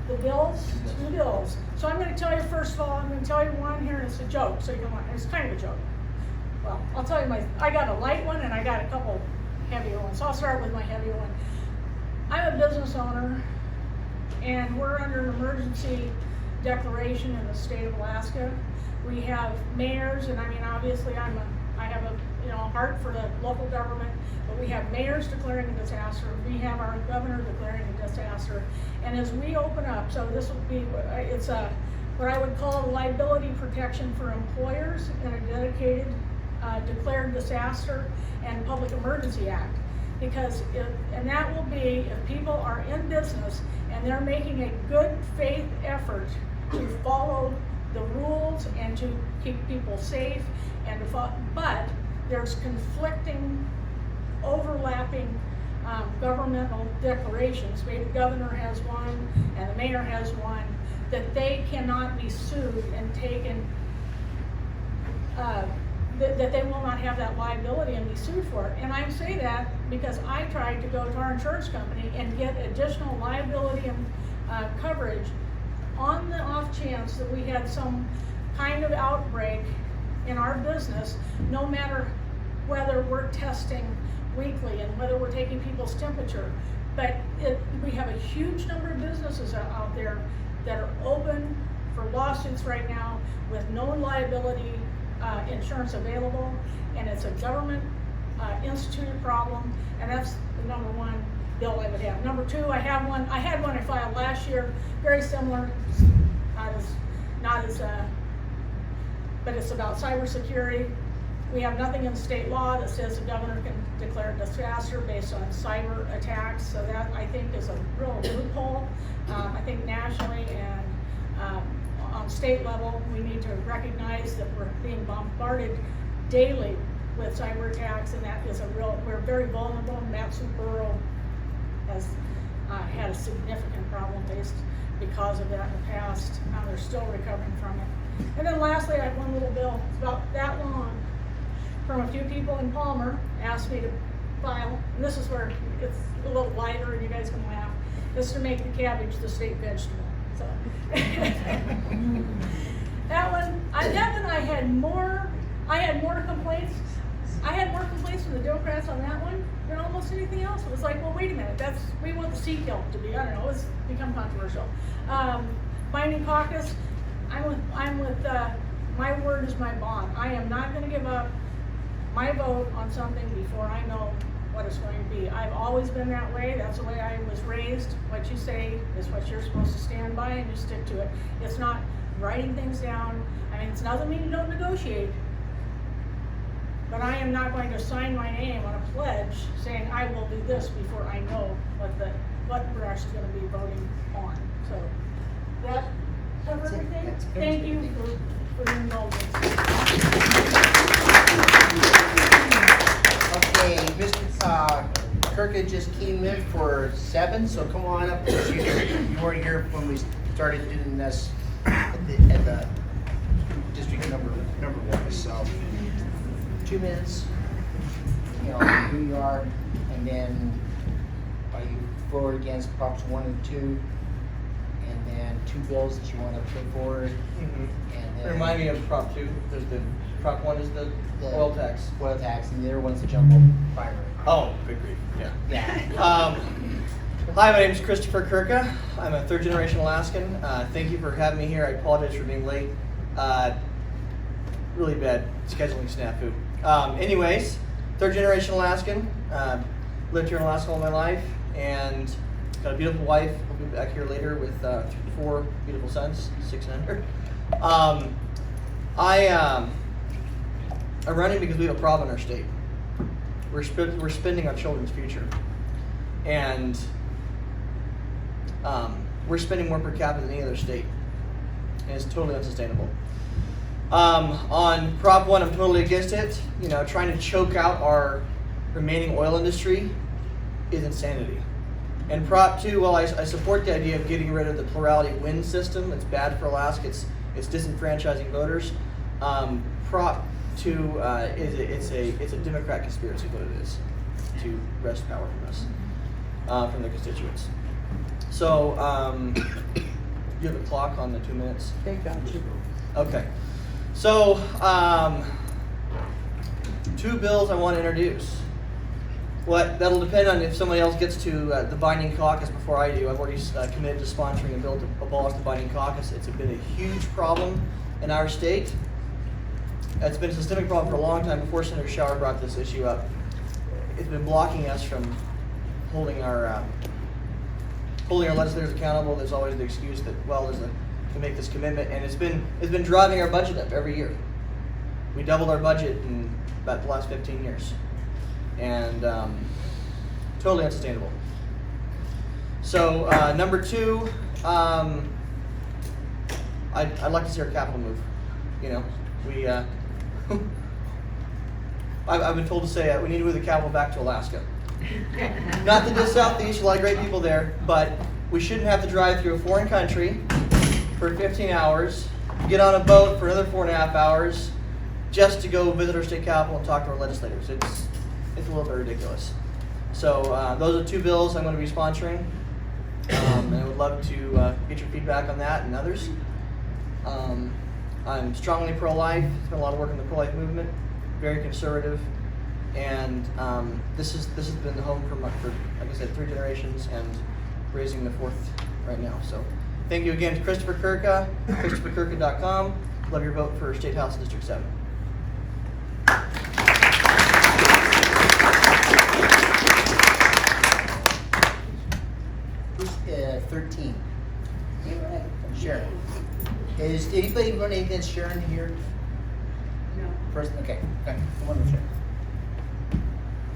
The bills. So I'm going to tell you, first of all, I'm going to tell you one here, and it's a joke, so you can, it's kind of a joke. Well, I'll tell you I got a light one and I got a couple heavier ones. So I'll start with my heavier one. I'm a business owner, and we're under an emergency declaration in the state of Alaska. We have mayors, and I mean, obviously I have a heart for the local government, but we have mayors declaring a disaster. We have our governor declaring a disaster. And as we open up, so this will be, it's a, what I would call a liability protection for employers in a dedicated declared disaster and public emergency act. Because and that will be if people are in business and they're making a good faith effort to follow the rules and to keep people safe and but there's conflicting, overlapping governmental declarations. Maybe the governor has one and the mayor has one, that they cannot be sued and taken, that they will not have that liability and be sued for it. And I say that because I tried to go to our insurance company and get additional liability and coverage on the off chance that we had some kind of outbreak in our business, no matter whether we're testing weekly and whether we're taking people's temperature. But we have a huge number of businesses out there that are open for lawsuits right now with no liability insurance available, and it's a government instituted problem, and that's the number one bill I would have. Number two, I had one I filed last year, very similar, not as but it's about cybersecurity. We have nothing in state law that says the governor can declare a disaster based on cyber attacks, so that I think is a real loophole. I think nationally and on state level, we need to recognize that we're being bombarded daily with cyber attacks, and that is we're very vulnerable. Matsuburg has had a significant problem faced because of that in the past. They're still recovering from it. And then lastly, I have one little bill, it's about that long, from a few people in Palmer, asked me to file, and this is where it's a little lighter and you guys can laugh, is to make the cabbage the state vegetable. So that one I had more complaints. I had more complaints from the Democrats on that one than almost anything else. It was like, well, wait a minute, we want the sea kill to be, I don't know, it's become controversial. Binding caucus, I'm with my word is my bond. I am not going to give up my vote on something before I know what it's going to be. I've always been that way. That's the way I was raised. What you say is what you're supposed to stand by, and you stick to it. It's not writing things down. I mean, it doesn't mean you don't negotiate, but I am not going to sign my name on a pledge saying I will do this before I know what we're actually going to be voting on. So that cover everything. Thank you for your indulgence. Okay, Mr. Kurka just came in for 7, so come on up. You weren't here when we started doing this at the district number 1. So 2 minutes, who you are, and then are you for or against Props 1 and 2, and then 2 bills that you want to put forward. And then Remind me of Prop 2. There's the Prop 1 is the oil tax. Oil tax, and the other one's the jungle primary. Oh, good grief. Yeah. Yeah. Hi, my name is Christopher Kurka. I'm a 3rd generation Alaskan. Thank you for having me here. I apologize for being late. Really bad scheduling snafu. Anyways, 3rd generation Alaskan. Lived here in Alaska all my life, and got a beautiful wife. We'll be back here later with 4 beautiful sons, 6 and under. I'm running because we have a problem in our state. We're spending on children's future, and we're spending more per capita than any other state, and it's totally unsustainable. On Prop 1, I'm totally against it. Trying to choke out our remaining oil industry is insanity. And Prop 2, well, I support the idea of getting rid of the plurality win system. It's bad for Alaska. It's disenfranchising voters. Prop 2 it's a Democrat conspiracy, what it is, to wrest power from us, from the constituents. So, you have a clock on the 2 minutes? Okay. So, 2 bills I want to introduce. That'll depend on if somebody else gets to the binding caucus before I do. I've already committed to sponsoring a bill to abolish the binding caucus. It's been a huge problem in our state. It's been a systemic problem for a long time before Senator Shower brought this issue up. It's been blocking us from holding our legislators accountable. There's always the excuse that, well, to make this commitment, and it's been driving our budget up every year. We doubled our budget in about the last 15 years, and totally unsustainable. So number 2, I'd like to see our capital move. You know, we I've been told to say we need to move the capital back to Alaska. Not to diss out the issue, a lot of great people there, but we shouldn't have to drive through a foreign country for 15 hours, get on a boat for another 4.5 hours, just to go visit our state capital and talk to our legislators. It's a little bit ridiculous. So those are 2 bills I'm going to be sponsoring, and I would love to get your feedback on that and others. I'm strongly pro-life. Spent a lot of work in the pro-life movement. Very conservative, and this has been the home for like I said, 3 generations, and raising the 4th right now. So thank you again to Christopher Kurka, ChristopherKurka.com. Love your vote for State House District 7. 13. Sharon. Is anybody running against Sharon here? No. First, okay. Come on, Sharon.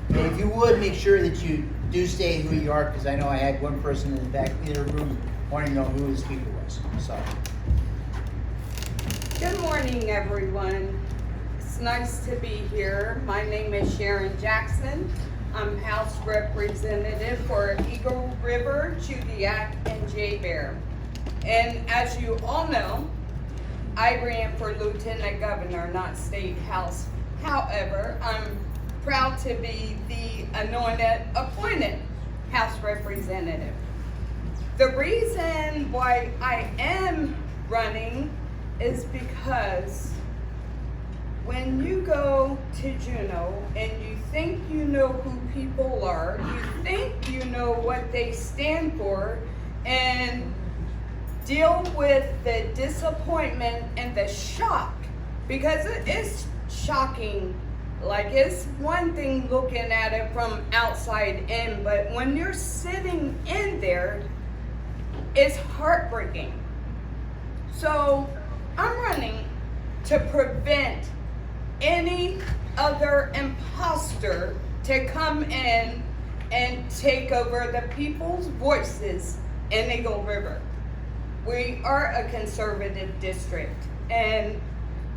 And if you would, make sure that you do say who you are, because I know I had one person in the back of the room wanting to know who the speaker was. So. Good morning, everyone. It's nice to be here. My name is Sharon Jackson. I'm House Representative for Eagle River, Chudiak, and J-Bear. And as you all know, I ran for Lieutenant Governor, not State House. However, I'm proud to be the appointed House Representative. The reason why I am running is because when you go to Juneau and you think you know who people are, you think you know what they stand for, and deal with the disappointment and the shock, because it is shocking. Like, it's one thing looking at it from outside in, but when you're sitting in there, it's heartbreaking. So I'm running to prevent any other imposter to come in and take over the people's voices in Eagle River. We are a conservative district, and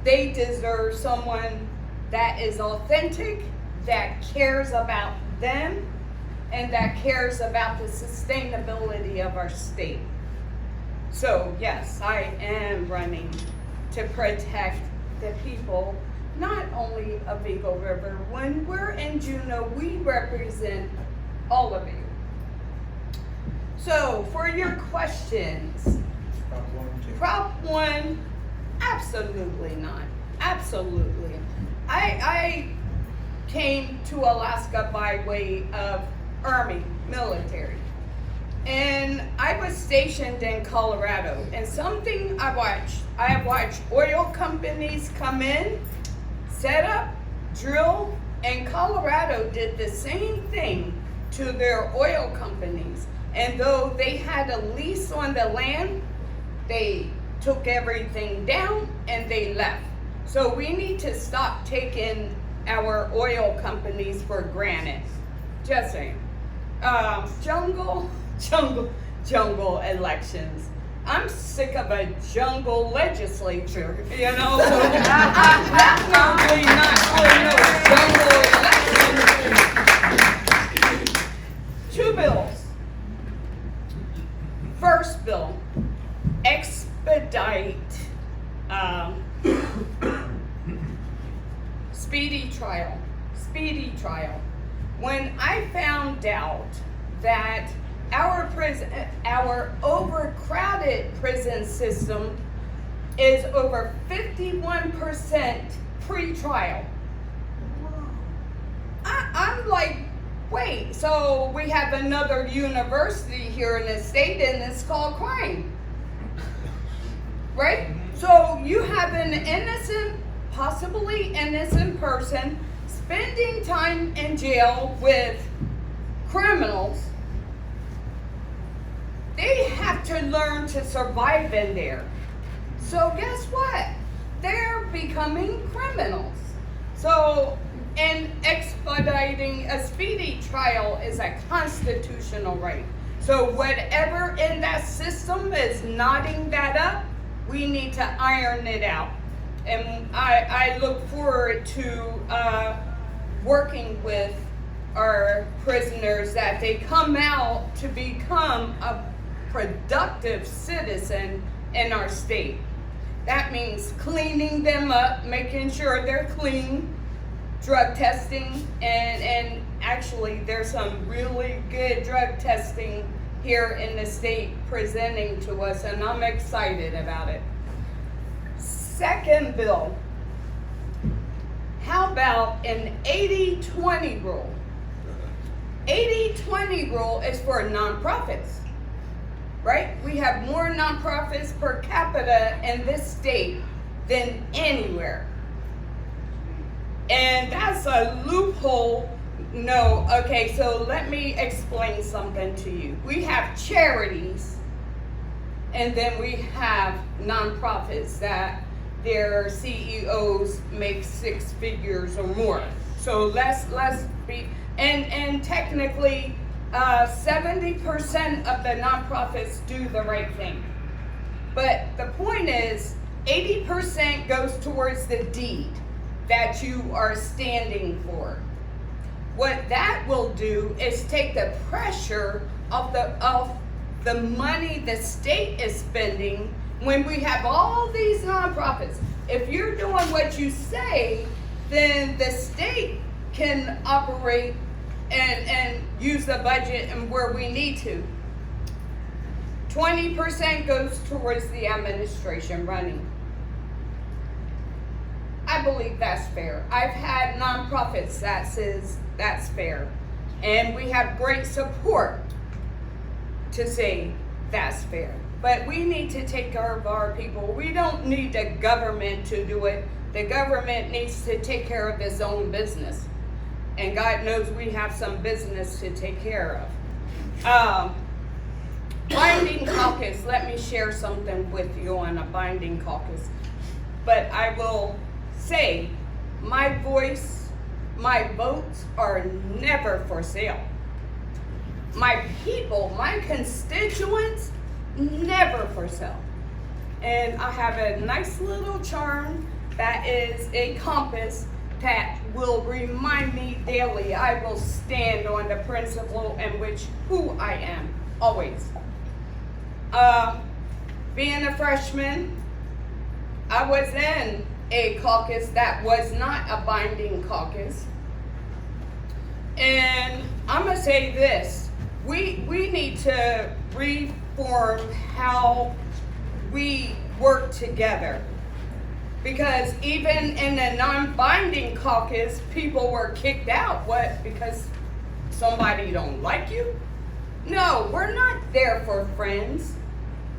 they deserve someone that is authentic, that cares about them, and that cares about the sustainability of our state. So yes, I am running to protect the people, not only of Eagle River. When we're in Juneau, we represent all of you. So for your questions, Prop 1, absolutely not. Absolutely. I came to Alaska by way of Army, military. And I was stationed in Colorado. And something I have watched oil companies come in, set up, drill, and Colorado did the same thing to their oil companies. And though they had a lease on the land, they took everything down and they left. So we need to stop taking our oil companies for granted. Just saying. Jungle elections. I'm sick of a jungle legislature, you know? So I'm definitely not for no jungle elections. 2 bills. First bill, expedite speedy trial. Speedy trial. When I found out that our overcrowded prison system is over 51% pre-trial, I'm like, wait, so we have another university here in the state and it's called crime, right? So you have an innocent, possibly innocent person spending time in jail with criminals. They have to learn to survive in there. So guess what? They're becoming criminals. So, and expediting a speedy trial is a constitutional right. So whatever in that system is knotting that up, we need to iron it out. And I look forward to working with our prisoners that they come out to become a productive citizen in our state. That means cleaning them up, making sure they're clean, drug testing, and actually there's some really good drug testing here in the state presenting to us, and I'm excited about it. Second bill, how about an 80-20 rule? 80-20 rule is for nonprofits, right? We have more nonprofits per capita in this state than anywhere. And that's a loophole. No, okay, so let me explain something to you. We have charities, and then we have nonprofits that their CEOs make 6 figures or more. So let's be, and technically 70% of the nonprofits do the right thing. But the point is 80% goes towards the deed that you are standing for. What that will do is take the pressure of the money the state is spending when we have all these nonprofits. If you're doing what you say, then the state can operate and use the budget and where we need to. 20% goes towards the administration running. I believe that's fair. I've had nonprofits that says that's fair. And we have great support to say that's fair. But we need to take care of our people. We don't need the government to do it. The government needs to take care of its own business. And God knows we have some business to take care of. Binding caucus, let me share something with you on a binding caucus. But I will say, my voice, my votes are never for sale. My people, my constituents, never for sale. And I have a nice little charm that is a compass that will remind me daily I will stand on the principle in which who I am, always. Being a freshman, I was in a caucus that was not a binding caucus. And I'm gonna say this, we need to reform how we work together. Because even in a non-binding caucus, people were kicked out. What? Because somebody don't like you? No, we're not there for friends.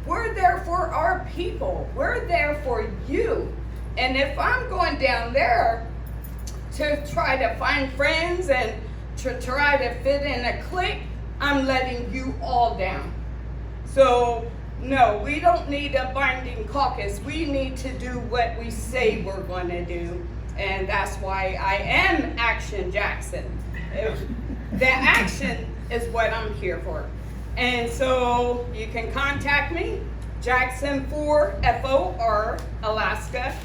We're there for our people. We're there for you. And if I'm going down there to try to find friends and to try to fit in a clique, I'm letting you all down. So, no, we don't need a binding caucus. We need to do what we say we're going to do. And that's why I am Action Jackson. The action is what I'm here for. And so you can contact me, Jackson4, F-O-R, Alaska,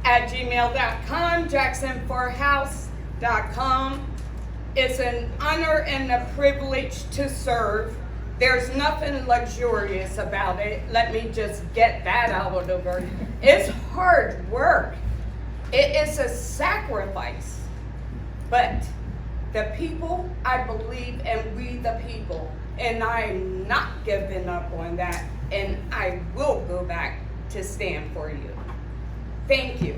at gmail.com, jackson4house.com. It's an honor and a privilege to serve. There's nothing luxurious about it. Let me just get that out of the way. It's hard work. It is a sacrifice, but the people, I believe in we the people, and I'm not giving up on that, and I will go back to stand for you. Thank you.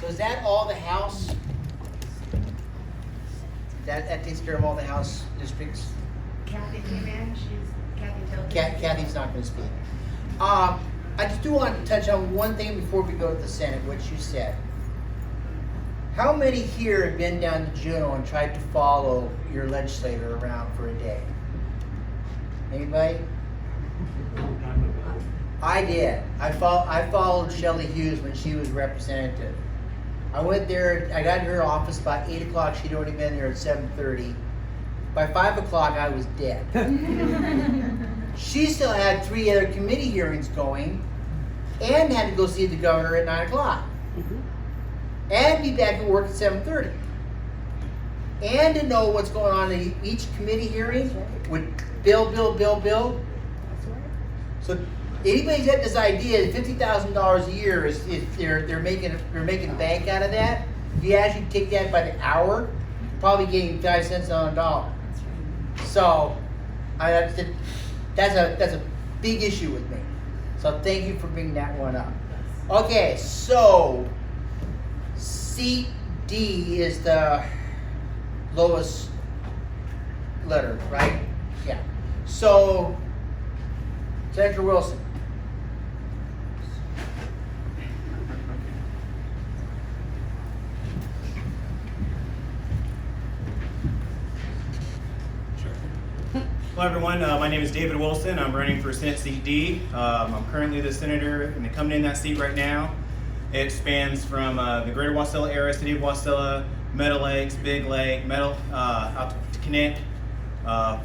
So is that all the House? That takes care of all the House districts? Kathy came in, Kathy told me. Kathy's not gonna speak. I just do want to touch on one thing before we go to the Senate, what you said. How many here have been down to Juneau and tried to follow your legislator around for a day? Anybody? I did. I followed Shelley Hughes when she was representative. I went there, I got in her office about 8 o'clock, she'd already been there at 7:30. By 5 o'clock, I was dead. She still had 3 other committee hearings going and had to go see the governor at 9 o'clock. And be back at work at 7:30. And to know what's going on in each committee hearing with bill. So anybody's got this idea that $50,000 a year is they're making bank out of that. If you actually take that by the hour, you're probably getting 5 cents on a dollar. So that's a big issue with me. So thank you for bringing that one up. Okay, so seat D is the lowest letter, right? Yeah. So Senator Wilson. Hello everyone, my name is David Wilson. I'm running for Senate Seat D. I'm currently the senator and coming in that seat right now. It spans from the greater Wasilla area, city of Wasilla, Meadow Lakes, Big Lake, out to Connect,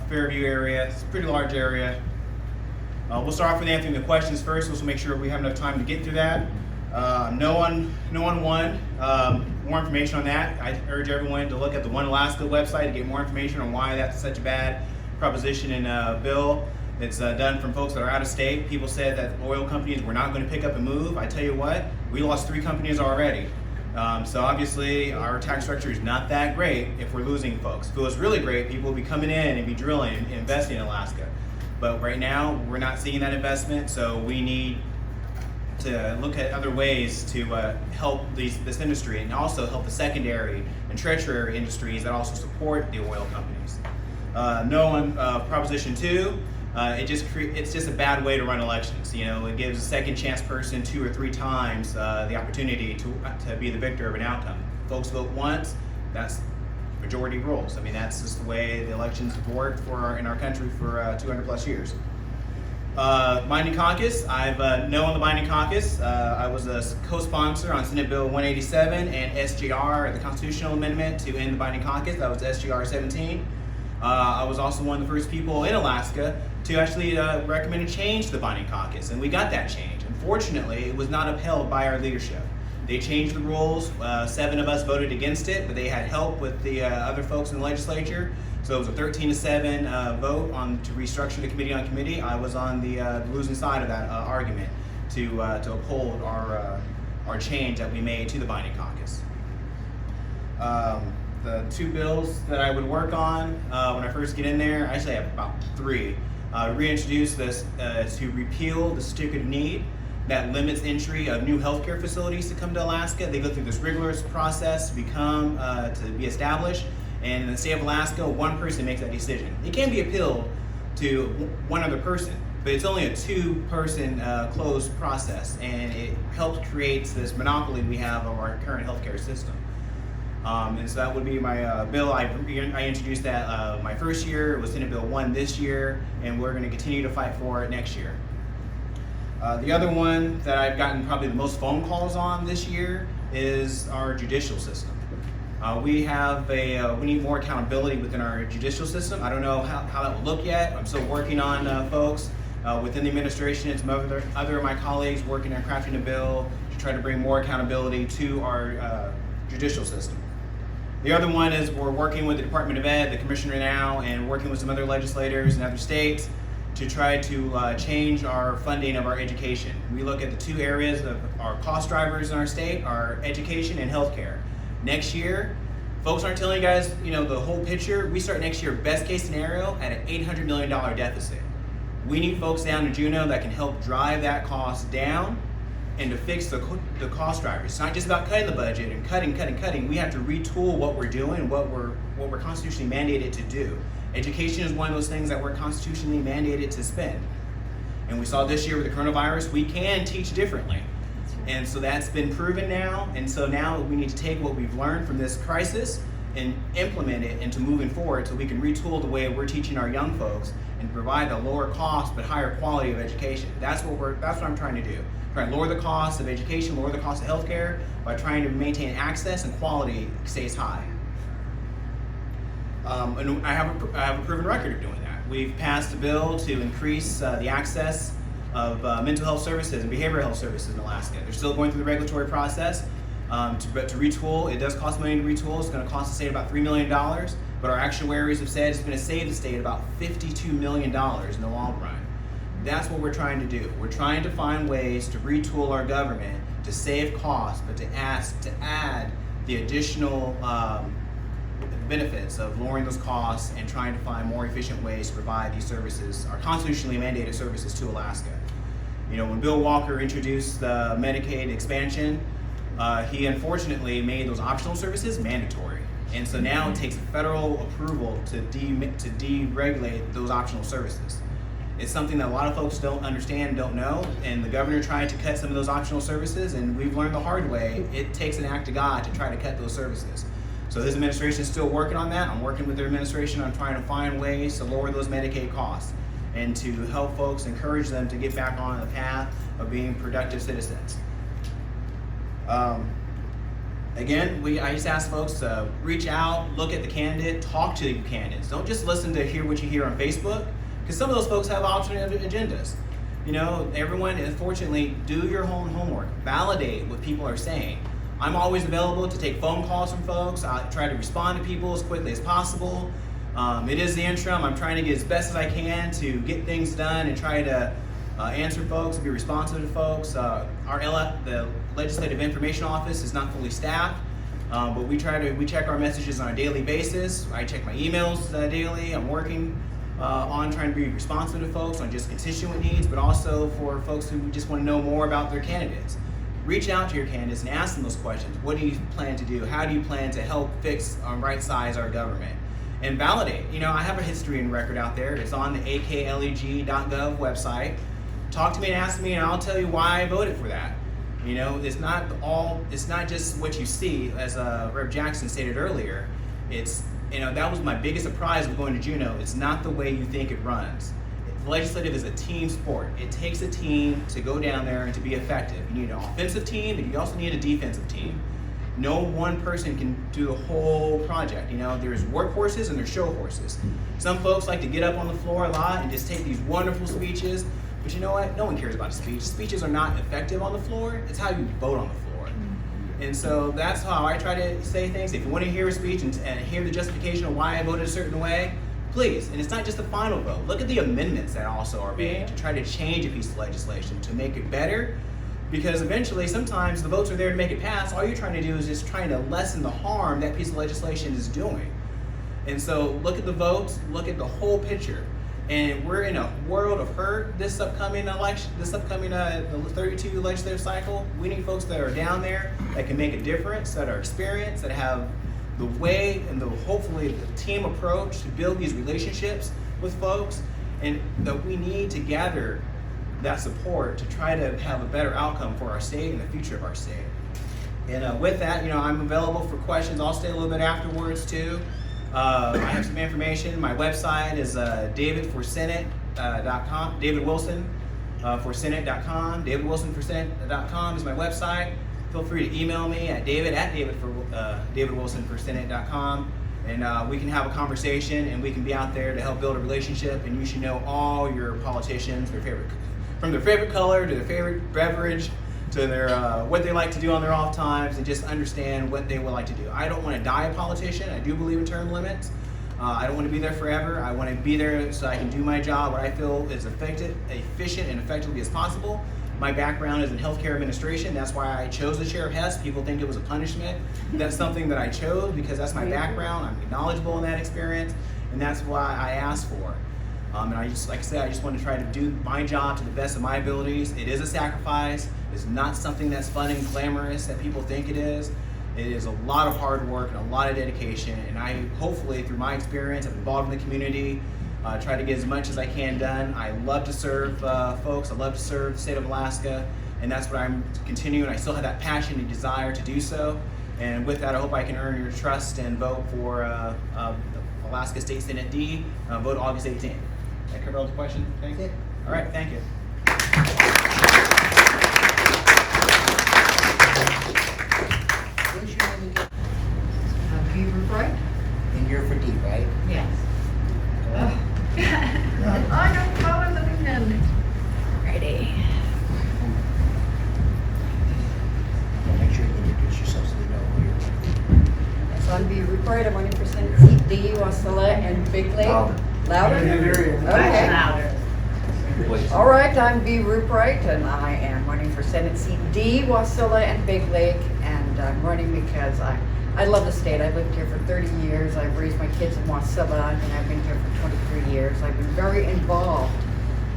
Fairview area. It's a pretty large area. We'll start off with answering the questions first. We'll make sure we have enough time to get through that. No one won. More information on that. I urge everyone to look at the One Alaska website to get more information on why that's such a bad proposition in bill. It's done from folks that are out of state. People said that oil companies were not going to pick up and move. I tell you what, we lost 3 companies already. So obviously our tax structure is not that great if we're losing folks. If it was really great, people would be coming in and be drilling and investing in Alaska. But right now, we're not seeing that investment, so we need to look at other ways to help this industry and also help the secondary and tertiary industries that also support the oil companies. No on Proposition 2. It's just a bad way to run elections. You know, it gives a second chance person 2 or 3 times the opportunity to be the victor of an outcome. Folks vote once, that's majority rules. I mean, that's just the way the elections have worked in our country for 200 plus years. Binding caucus, I've no on the binding caucus. I was a co-sponsor on Senate Bill 187 and SGR, the constitutional amendment to end the binding caucus. That was SGR 17. I was also one of the first people in Alaska to actually recommend a change to the binding caucus, and we got that change. Unfortunately, it was not upheld by our leadership. They changed the rules. 7 of us voted against it, but they had help with the other folks in the legislature. So it was a 13-7 vote to restructure the committee on committee. I was on the losing side of that argument to uphold our change that we made to the binding caucus. The 2 bills that I would work on when I first get in there, I actually have about 3. Reintroduce this to repeal the certificate of need that limits entry of new healthcare facilities to come to Alaska. They go through this rigorous process to be established, and in the state of Alaska, 1 person makes that decision. It can be appealed to 1 other person, but it's only a 2-person closed process, and it helps create this monopoly we have of our current healthcare system. And so that would be my bill. I introduced that my first year. It was Senate Bill 1 this year, and we're going to continue to fight for it next year. The other one that I've gotten probably the most phone calls on this year is our judicial system. We need more accountability within our judicial system. I don't know how that will look yet. I'm still working on folks within the administration and some other of my colleagues working on crafting a bill to try to bring more accountability to our judicial system. The other one is we're working with the Department of Ed, the commissioner now, and working with some other legislators in other states to try to change our funding of our education. We look at the two areas of our cost drivers in our state, our education and healthcare. Next year, folks aren't telling you guys, the whole picture. We start next year, best case scenario, at an $800 million deficit. We need folks down in Juneau that can help drive that cost down and to fix the cost drivers. It's not just about cutting the budget and cutting. We have to retool what we're doing, what we're constitutionally mandated to do. Education is one of those things that we're constitutionally mandated to spend. And we saw this year with the coronavirus, we can teach differently. And so that's been proven now. And so now we need to take what we've learned from this crisis and implement it into moving forward so we can retool the way we're teaching our young folks and provide a lower cost but higher quality of education. That's what I'm trying to do. Trying to lower the cost of education, lower the cost of healthcare by trying to maintain access and quality stays high. And I have a proven record of doing that. We've passed a bill to increase the access of mental health services and behavioral health services in Alaska. They're still going through the regulatory process. But to retool, it does cost money to retool. It's going to cost the state about $3 million, but our actuaries have said it's going to save the state about $52 million in the long run. That's what we're trying to do. We're trying to find ways to retool our government to save costs, but to add the additional benefits of lowering those costs and trying to find more efficient ways to provide these services, our constitutionally mandated services to Alaska. When Bill Walker introduced the Medicaid expansion, he unfortunately made those optional services mandatory. And so now it takes federal approval to deregulate those optional services. It's something that a lot of folks don't understand, don't know, and the governor tried to cut some of those optional services, and we've learned the hard way, it takes an act of God to try to cut those services. So his administration is still working on that. I'm working with their administration on trying to find ways to lower those Medicaid costs and to help folks, encourage them to get back on the path of being productive citizens. Again, I just ask folks to reach out, look at the candidate, talk to the candidates. Don't just listen to hear what you hear on Facebook, because some of those folks have alternate agendas. Everyone, unfortunately, do your own homework. Validate what people are saying. I'm always available to take phone calls from folks. I try to respond to people as quickly as possible. It is the interim. I'm trying to get as best as I can to get things done and try to answer folks and be responsive to folks. The Legislative Information Office is not fully staffed, but we check our messages on a daily basis. I check my emails daily. I'm working on trying to be responsive to folks on just constituent needs, but also for folks who just want to know more about their candidates. Reach out to your candidates and ask them those questions. What do you plan to do? How do you plan to help fix right size our government? And validate. I have a history and record out there. It's on the akleg.gov website. Talk to me and ask me, and I'll tell you why I voted for that. It's not just what you see, as Rep. Jackson stated earlier. It's, that was my biggest surprise of going to Juneau. It's not the way you think it runs. Legislative is a team sport. It takes a team to go down there and to be effective. You need an offensive team, and you also need a defensive team. No one person can do the whole project. There's workhorses and there's show horses. Some folks like to get up on the floor a lot and just take these wonderful speeches. But you know what? No one cares about a speech. Speeches are not effective on the floor. It's how you vote on the floor. And so that's how I try to say things. If you want to hear a speech and hear the justification of why I voted a certain way, please. And it's not just the final vote. Look at the amendments that also are made to try to change a piece of legislation to make it better. Because eventually, sometimes the votes are there to make it pass. All you're trying to do is just trying to lessen the harm that piece of legislation is doing. And so look at the votes, look at the whole picture. And we're in a world of hurt this upcoming election, the 32 legislative cycle. We need folks that are down there that can make a difference, that are experienced, that have the way and hopefully the team approach to build these relationships with folks, and that we need to gather that support to try to have a better outcome for our state and the future of our state. And with that, I'm available for questions. I'll stay a little bit afterwards too. I have some information. My website is davidforsenate.com, David Wilson for Senate.com. DavidWilsonforSenate.com is my website. Feel free to email me at davidwilsonforsenate.com, and we can have a conversation, and we can be out there to help build a relationship. And you should know all your politicians, from their favorite color to their favorite beverage to their what they like to do on their off times, and just understand what they would like to do. I don't want to die a politician. I do believe in term limits, I don't want to be there forever. I want to be there so I can do my job, what I feel is efficient and effectively as possible. My background is in healthcare administration. That's why I chose the chair of HES. People think it was a punishment. That's something that I chose because that's my background. I'm knowledgeable in that experience, and that's why I asked for. And I just, like I said, I just want to try to do my job to the best of my abilities. It is a sacrifice. It's not something that's fun and glamorous that people think it is. It is a lot of hard work and a lot of dedication, and I hopefully, through my experience, I'm involved in the community, try to get as much as I can done. I love to serve folks. I love to serve the state of Alaska, and that's what I'm continuing. I still have that passion and desire to do so, and with that, I hope I can earn your trust and vote for Alaska State Senate D, vote August 18th. Did I cover all the questions? Thank you. All right, thank you. What's your name again? Rupright? And you're for D, right? Yes. I don't follow the pen. Ready. Make sure you introduce yourself so they know who you're. So I'm B. Rupright. I'm running for Senate seat D, Wasilla, and Big Lake. Louder? Okay. Louder. All right, I'm B. Rupright, and I am running for Senate seat D, Wasilla, and Big Lake, and I'm running because I love the state. I've lived here for 30 years. I've raised my kids in Wasilla, and I've been here for 23 years. I've been very involved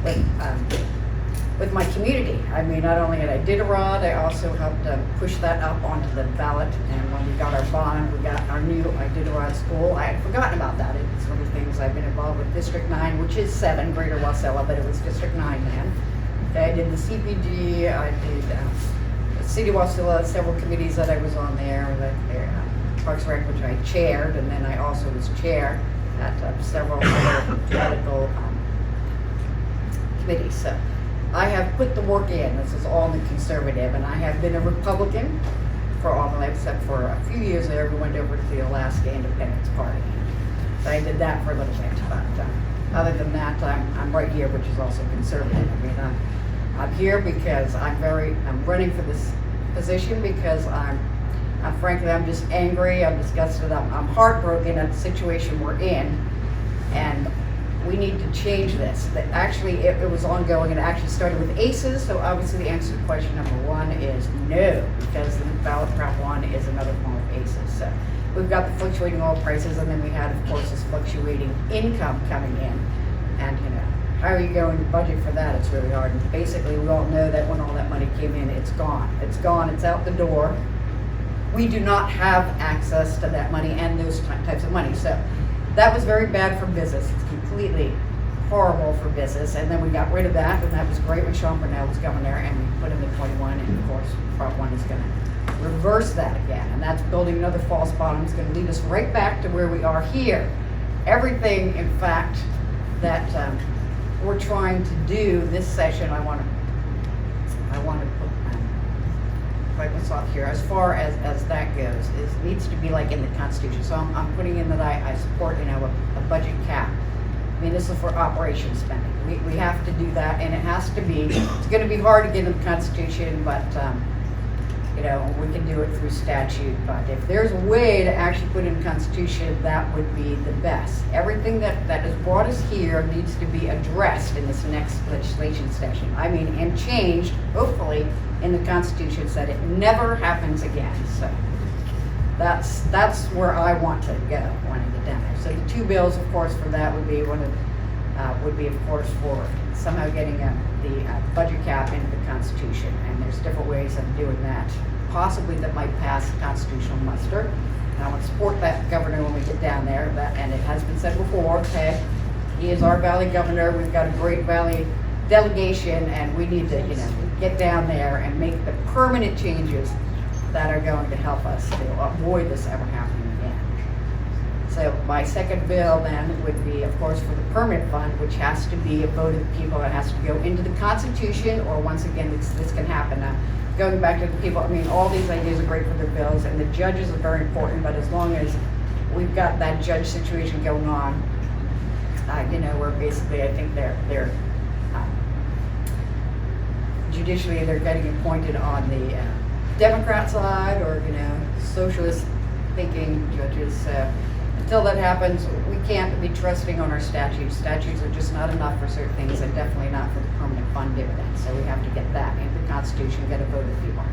with my community. I mean, not only at Iditarod, I also helped push that up onto the ballot, and when we got our bond, we got our new Iditarod school. I had forgotten about that. It's one of the things I've been involved with District 9, which is 7, Greater Wasilla, but it was District 9 then. Okay, I did the CPG, I did the City of Wasilla, several committees that I was on there, Parks and Rec, which I chaired, and then I also was chair at several other political committees. So I have put the work in. This is all in the conservative, and I have been a Republican for all my life, except for a few years there. We went over to the Alaska Independence Party. So I did that for a little bit, but other than that, I'm right here, which is also conservative. I mean, I'm here because I'm running for this position because frankly, I'm just angry, I'm disgusted, I'm heartbroken at the situation we're in, and we need to change this. That actually, it was ongoing, and it actually started with ACEs, so obviously the answer to question number 1 is no, because the ballot Prop 1 is another form of ACEs. So we've got the fluctuating oil prices, and then we had, of course, this fluctuating income coming in, and how are you going to budget for that? It's really hard, and basically we all know that when all that money came in, it's gone. It's gone, it's out the door. We do not have access to that money and those types of money. So that was very bad for business. It's completely horrible for business. And then we got rid of that, and that was great when Sean Burnell was governor, and we put in the 21, and of course, Prop 1 is going to reverse that again. And that's building another false bottom. It's going to lead us right back to where we are here. Everything, in fact, that we're trying to do this session, I want to put right off here, as far as that goes, needs to be like in the Constitution. So I'm putting in that I support, a budget cap. I mean, this is for operation spending. We have to do that, and it has to be, it's going to be hard to get in the Constitution, but we can do it through statute. But if there's a way to actually put in the Constitution, that would be the best. Everything that has brought us here needs to be addressed in this next legislation session. I mean, and changed, hopefully, in the Constitution, so that it never happens again. So that's where I want to go when I get down there. So the 2 bills, of course, for that would be of course, for somehow getting the budget cap into the Constitution, and there's different ways of doing that. Possibly that might pass constitutional muster. And I want to support that governor when we get down there. And it has been said before, okay, he is our Valley governor. We've got a great Valley delegation, and we need to, get down there and make the permanent changes that are going to help us to avoid this ever happening again. So my second bill then would be, of course, for the permit fund, which has to be a vote of the people. It has to go into the Constitution, or once again, this can happen. Now, going back to the people, I mean, all these ideas are great for their bills, and the judges are very important, but as long as we've got that judge situation going on, where basically I think they're judicially they're getting appointed on the Democrat side, or socialist thinking judges. until that happens, we can't be trusting on our statutes. Statutes are just not enough for certain things and definitely not for the permanent fund dividend. So we have to get that into the Constitution, get a vote of people.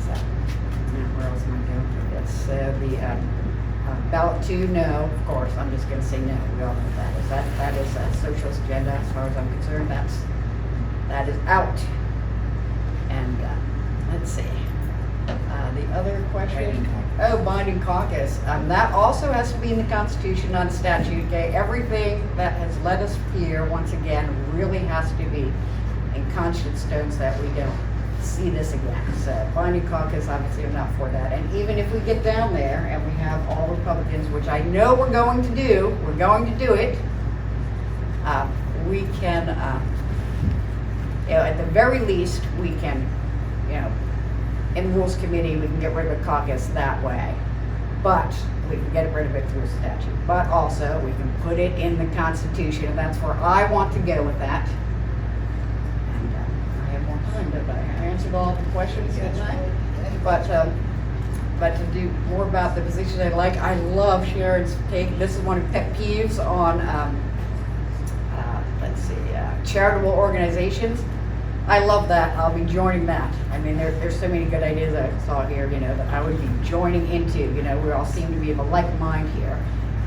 So, now where else am I going for this? Ballot 2, no, of course, I'm just gonna say no, we all know what that is. That is a socialist agenda, as far as I'm concerned, that is out. And, let's see, the other question, binding caucus, that also has to be in the Constitution, not statute, okay? Everything that has led us here, once again, really has to be in conscience stones that we don't see this again. So binding caucus, obviously I'm not for that. And even if we get down there and we have all Republicans, which I know we're going to do it, we can, at the very least, we can, in Rules Committee, we can get rid of the caucus that way. But we can get rid of it through statute. But also, we can put it in the Constitution, and that's where I want to go with that. And I have more time, did I answered all the questions tonight? But to do more about the position I like, I love Sharon's take. This is one of pet peeves on, charitable organizations. I love that. I'll be joining that. I mean, there's so many good ideas I saw here, that I would be joining into. We all seem to be of a like mind here.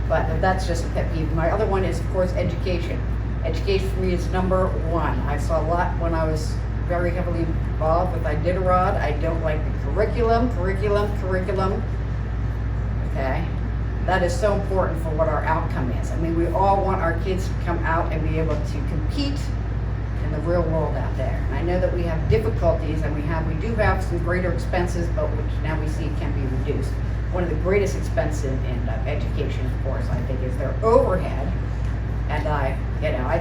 But that's just a pet peeve. My other one is, of course, education. Education for me is number one. I saw a lot when I was very heavily involved with Iditarod. I don't like the curriculum. Okay? That is so important for what our outcome is. I mean, we all want our kids to come out and be able to compete in the real world out there. And I know that we have difficulties and we do have some greater expenses, but which now we see can be reduced. One of the greatest expenses in education, of course, I think, is their overhead. And I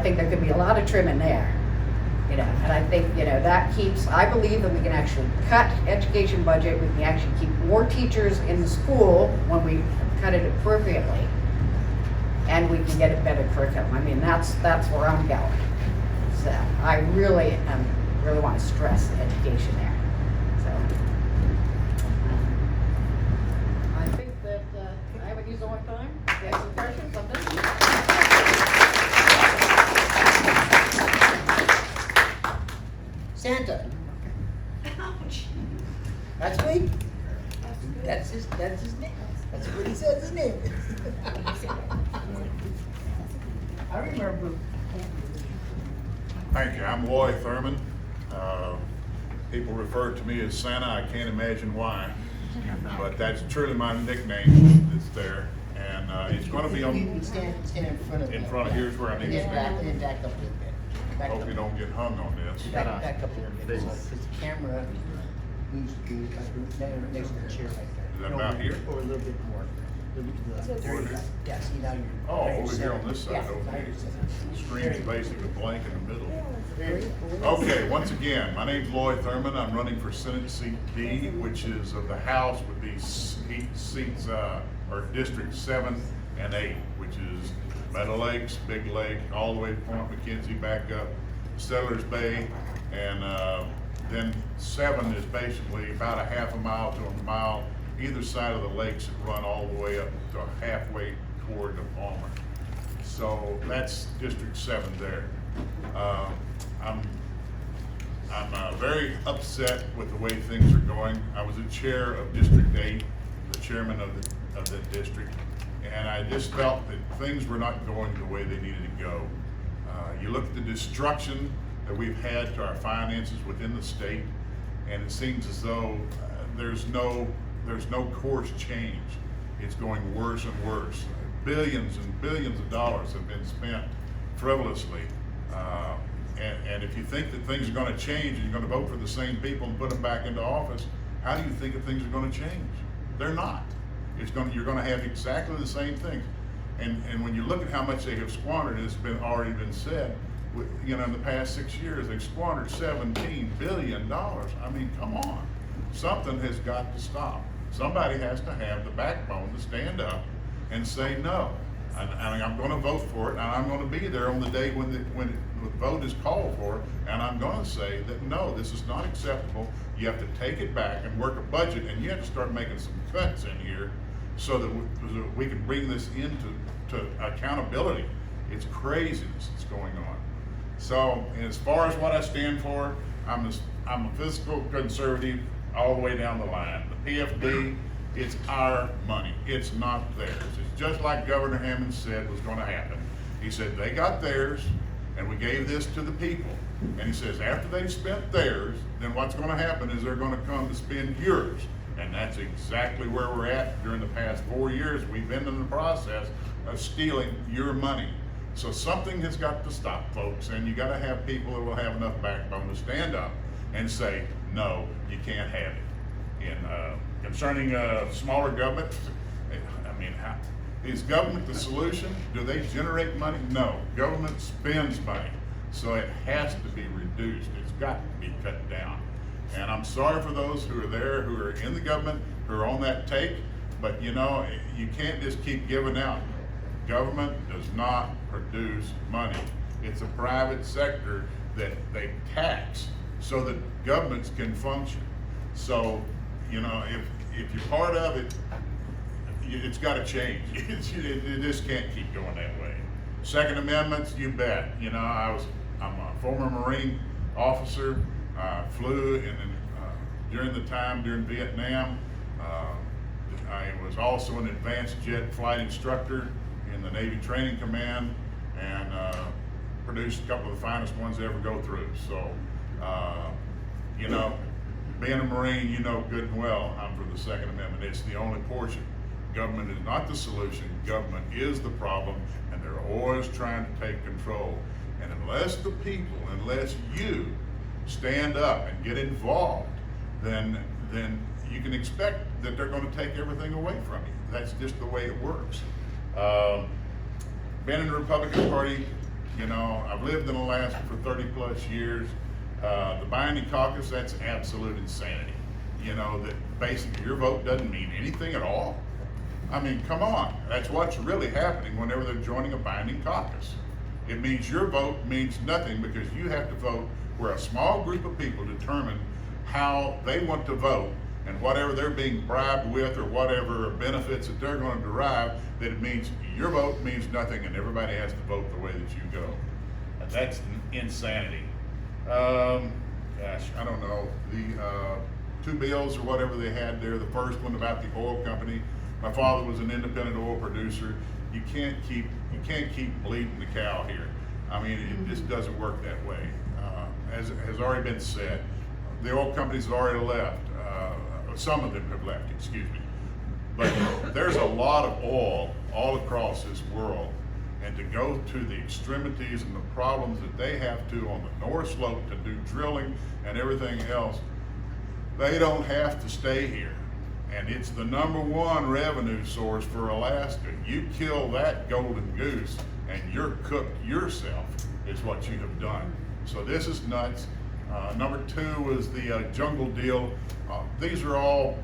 think there could be a lot of trim in there. And I think, that keeps, I believe that we can actually cut education budget. We can actually keep more teachers in the school when we cut it appropriately. And we can get a better curriculum. I mean, that's where I'm going. So I really want to stress the education there. So I think that I haven't used all my time. If you have some questions, I'm done. Santa. Ouch. That's me. That's his name. That's what he said his name is. I remember. Thank you. I'm Lloyd Thurman. People refer to me as Santa. I can't imagine why, but that's truly my nickname that's there. And it's going to be on. You can stand in front of me. In front of here's where I need to stand. Back up a little bit. Hope you don't get hung on this. Back up a little bit. Because the camera needs to be next to the chair right there. Is that about here? Or a little bit more. There you go. Yeah, see now you're. Oh, over here on this side, okay. The screen's basically blank in the middle. Okay, once again, my name's Lloyd Thurman. I'm running for Senate Seat D, which is of the House with these seats, or District 7 and 8, which is Meadow Lakes, Big Lake, all the way to Point McKenzie, back up Settlers Bay, and then 7 is basically about a half a mile to a mile either side of the lakes that run all the way up to halfway toward the Palmer. So that's District 7 there. I'm very upset with the way things are going. I was the chair of District 8, the chairman of the district, and I just felt that things were not going the way they needed to go. You look at the destruction that we've had to our finances within the state, and it seems as though there's no course change. It's going worse and worse. Billions and billions of dollars have been spent frivolously. And if you think that things are going to change and you're going to vote for the same people and put them back into office, how do you think that things are going to change? They're not. You're going to have exactly the same things. And when you look at how much they have squandered, it's already been said, in the past 6 years, they've squandered $17 billion. I mean, come on. Something has got to stop. Somebody has to have the backbone to stand up and say no. And I'm going to vote for it, and I'm going to be there on the day when the vote is called for, and I'm going to say that no, this is not acceptable. You have to take it back and work a budget, and you have to start making some cuts in here so that we can bring this into accountability. It's craziness that's going on. So as far as what I stand for, I'm a fiscal conservative all the way down the line. The PFD, it's our money. It's not theirs. It's just like Governor Hammond said was going to happen. He said they got theirs, and we gave this to the people. And he says after they've spent theirs, then what's going to happen is they're going to come to spend yours. And that's exactly where we're at. During the past 4 years, we've been in the process of stealing your money. So something has got to stop, folks, and you got to have people that will have enough backbone to stand up and say, no, you can't have it. And concerning smaller government, I mean, is government the solution? Do they generate money? No, government spends money, so it has to be reduced. It's got to be cut down. And I'm sorry for those who are there, who are in the government, who are on that take, but you know, you can't just keep giving out. Government does not produce money. It's a private sector that they tax so that governments can function. So, you know, if you're part of it, it's got to change. It just can't keep going that way. Second Amendments, you bet. You know, I'm a former Marine officer. Flew and during the time during Vietnam. I was also an advanced jet flight instructor in the Navy Training Command, and produced a couple of the finest ones to ever go through. So, you know, being a Marine, you know good and well, I'm for the Second Amendment. It's the only portion. Government is not the solution. Government is the problem, and they're always trying to take control. And unless the people, unless you stand up and get involved, then you can expect that they're going to take everything away from you. That's just the way it works. Been in the Republican Party, you know, I've lived in Alaska for 30 plus years. The binding caucus, that's absolute insanity. You know, that basically your vote doesn't mean anything at all. I mean, come on, that's what's really happening whenever they're joining a binding caucus. It means your vote means nothing because you have to vote where a small group of people determine how they want to vote, and whatever they're being bribed with or whatever benefits that they're going to derive, that it means your vote means nothing and everybody has to vote the way that you go. That's insanity. Gosh, I don't know. The two bills or whatever they had there, the first one about the oil company. My father was an independent oil producer. You can't keep bleeding the cow here. I mean, it just doesn't work that way. As has already been said, the oil companies have already left. Some of them have left, excuse me. But there's a lot of oil all across this world, and to go to the extremities and the problems that they have to on the North Slope to do drilling and everything else, they don't have to stay here. And it's the #1 revenue source for Alaska. You kill that golden goose and you're cooked yourself, is what you have done. So this is nuts. Number 2 was the jungle deal. These are all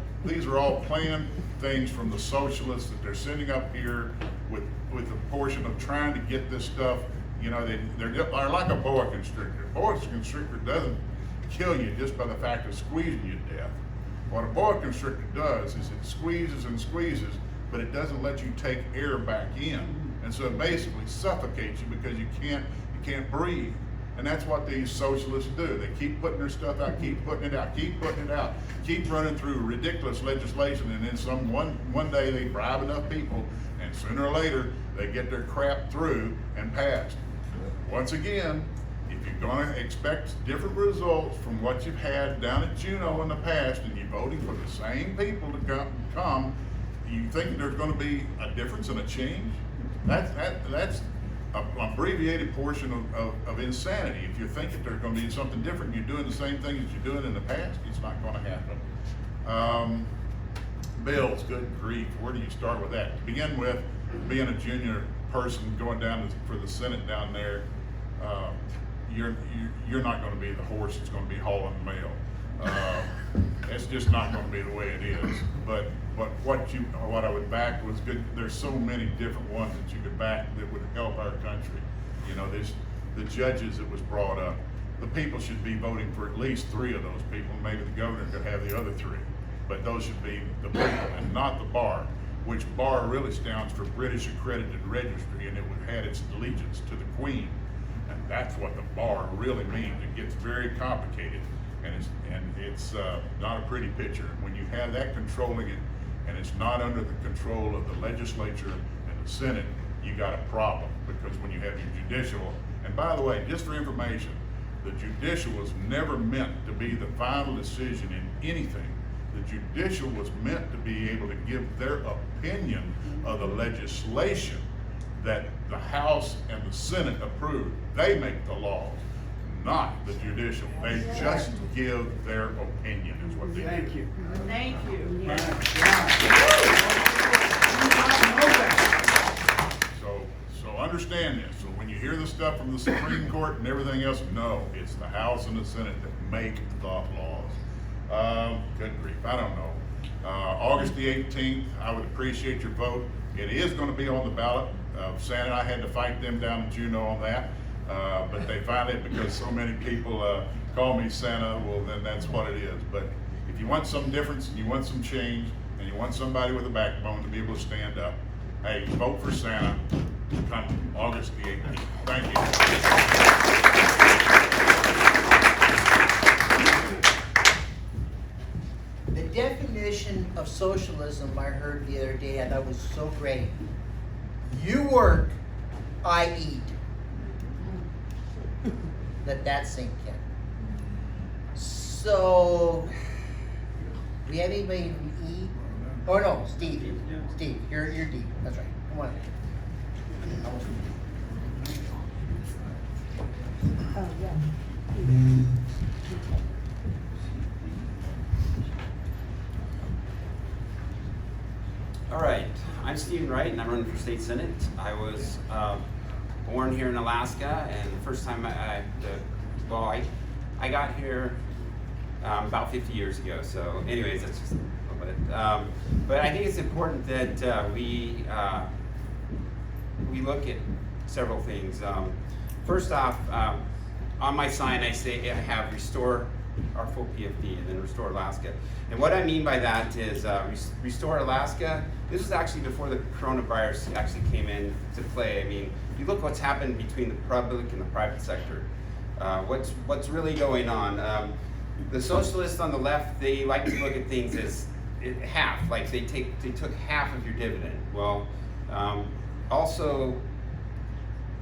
planned things from the socialists that they're sending up here with a portion of trying to get this stuff. You know, they're like a boa constrictor. A boa constrictor doesn't kill you just by the fact of squeezing you to death. What a boa constrictor does is it squeezes and squeezes, but it doesn't let you take air back in. And so it basically suffocates you because you can't breathe. And that's what these socialists do. They keep putting their stuff out, keep putting it out, keep putting it out, keep running through ridiculous legislation, and then one day they bribe enough people, and sooner or later they get their crap through and passed. Once again, if you're going to expect different results from what you've had down at Juneau in the past, and you're voting for the same people to come, you think there's going to be a difference and a change? That's an abbreviated portion of insanity. If you think that there's going to be something different, you're doing the same thing that you're doing in the past, it's not going to happen. Bills, good grief, where do you start with that? To begin with, being a junior person going down for the Senate down there, you're not going to be the horse that's going to be hauling the mail. It's just not going to be the way it is. But what I would back was good. There's so many different ones that you could back that would help our country. You know, there's the judges that was brought up. The people should be voting for at least 3 of those people. Maybe the governor could have the other 3, but those should be the people and not the bar. which BAR really stands for British Accredited Registry, and it had its allegiance to the Queen. And that's what the BAR really means. It gets very complicated, and it's not a pretty picture. When you have that controlling it, and it's not under the control of the legislature and the Senate, you got a problem, because when you have your judicial, and by the way, just for information, the judicial was never meant to be the final decision in anything. The judicial was meant to be able to give their opinion of the legislation that the House and the Senate approved. They make the laws, not the judicial. They just give their opinion is what they do. Thank you. Thank you. So understand this. So when you hear the stuff from the Supreme Court and everything else, no, it's the House and the Senate that make the laws. Good grief, I don't know. August the 18th, I would appreciate your vote. It is going to be on the ballot. Santa, I had to fight them down in Juneau on that, but they found it because so many people call me Santa. Well, then that's what it is. But if you want some difference and you want some change and you want somebody with a backbone to be able to stand up, hey, vote for Santa come August the 18th. Thank you. The definition of socialism I heard the other day, I thought was so great. You work, I eat. Let that sink in. So, do we have anybody who eat? Oh no, Steve. Steve, you're D. That's right. Come on. Oh, yeah. All right, I'm Stephen Wright, and I'm running for state senate. I was born here in Alaska, and the first time I got here about 50 years ago. So, anyways, that's just a little bit. But I think it's important that we look at several things. First off, on my sign I say I have restore our full PFD and then restore Alaska. And what I mean by that is restore Alaska. This was actually before the coronavirus actually came into play. I mean, you look what's happened between the public and the private sector. What's really going on? The socialists on the left, they like to look at things as half, like they took half of your dividend. Well, also,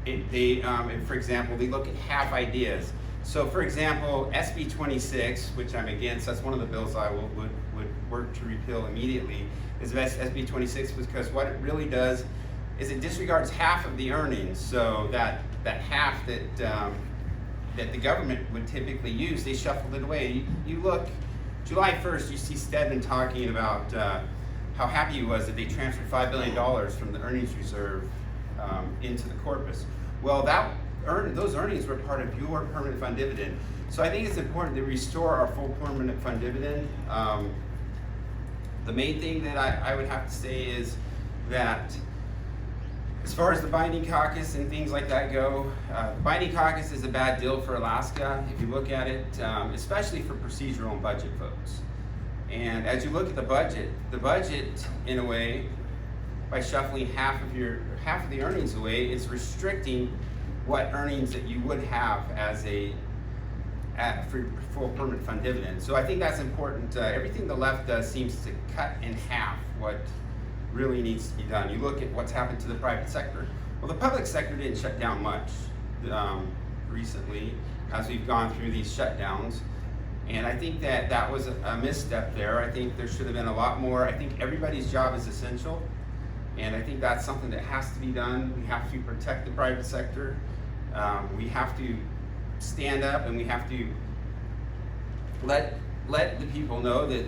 for example, they look at half ideas. So, for example, SB 26, which I'm against, that's one of the bills I would work to repeal immediately, is SB 26, because what it really does is it disregards half of the earnings. So that half that the government would typically use, they shuffled it away. You look, July 1st, you see Stedman talking about how happy he was that they transferred $5 billion from the earnings reserve into the corpus. Well, those earnings were part of your permanent fund dividend. So I think it's important to restore our full permanent fund dividend. The main thing that I would have to say is that as far as the binding caucus and things like that go, the binding caucus is a bad deal for Alaska if you look at it, especially for procedural and budget votes. And as you look at the budget in a way, by shuffling half of the earnings away, it's restricting what earnings that you would have as for full permanent fund dividend. So I think that's important. Everything the left does seems to cut in half what really needs to be done. You look at what's happened to the private sector. Well, the public sector didn't shut down much recently as we've gone through these shutdowns. And I think that was a misstep there. I think there should have been a lot more. I think everybody's job is essential. And I think that's something that has to be done. We have to protect the private sector. We have to stand up, and we have to let the people know that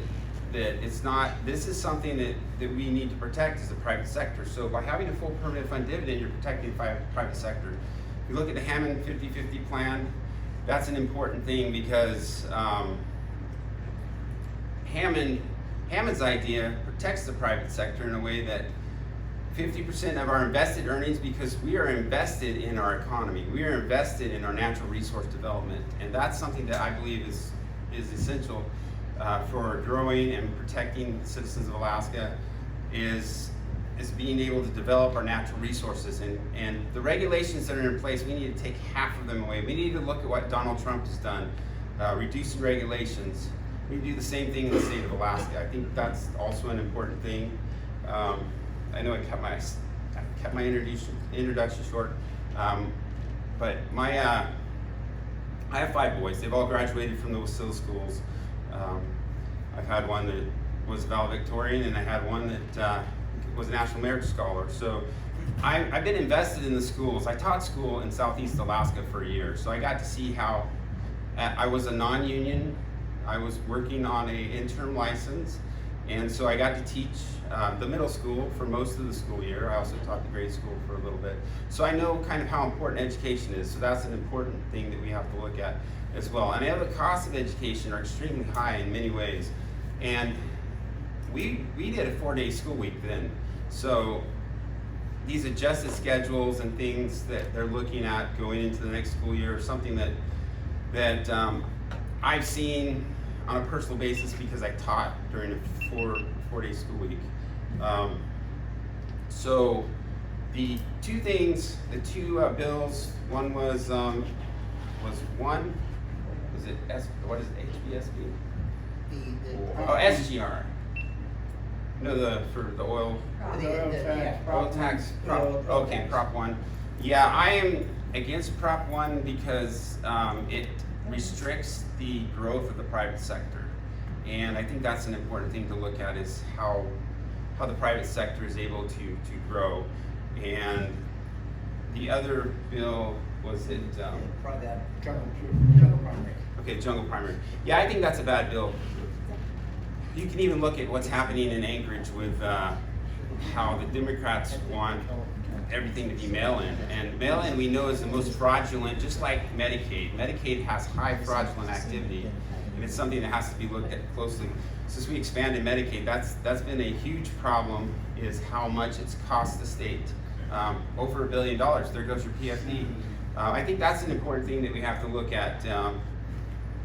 it's not, this is something that we need to protect as the private sector. So by having a full permanent fund dividend, you're protecting the private sector. If you look at the Hammond 50-50 plan, that's an important thing because Hammond's idea protects the private sector in a way that 50% of our invested earnings, because we are invested in our economy. We are invested in our natural resource development. And that's something that I believe is essential for growing and protecting the citizens of Alaska, is is being able to develop our natural resources, and the regulations that are in place, we need to take half of them away. We need to look at what Donald Trump has done, reducing regulations. We need to do the same thing in the state of Alaska. I think that's also an important thing. I know I kept my introduction short, but I have 5 boys. They've all graduated from the Wasilla schools. I've had one that was valedictorian, and I had one that was a National Merit Scholar. So I've been invested in the schools. I taught school in Southeast Alaska for a year, so I got to see how I was a non-union. I was working on an interim license, and so I got to teach the middle school for most of the school year. I also taught the grade school for a little bit. So I know kind of how important education is, so that's an important thing that we have to look at as well. And I know the costs of education are extremely high in many ways. And we did a 4-day school week then. So these adjusted schedules and things that they're looking at going into the next school year are something that I've seen on a personal basis because I taught during a 4-day school week. So the two bills, one was what is it, HBSB? SGR. No, for the oil. Oil tax. Prop 1. Yeah, I am against Prop 1 because it restricts the growth of the private sector. And I think that's an important thing to look at, is how the private sector is able to grow. And the other bill was it? Jungle primary. Okay, jungle primary. Yeah, I think that's a bad bill. You can even look at what's happening in Anchorage with how the Democrats want everything to be mail-in. And mail-in, we know, is the most fraudulent, just like Medicaid. Medicaid has high fraudulent activity, and it's something that has to be looked at closely. Since we expanded Medicaid, that's been a huge problem, is how much it's cost the state. Over $1 billion. There goes your PFD. I think that's an important thing that we have to look at.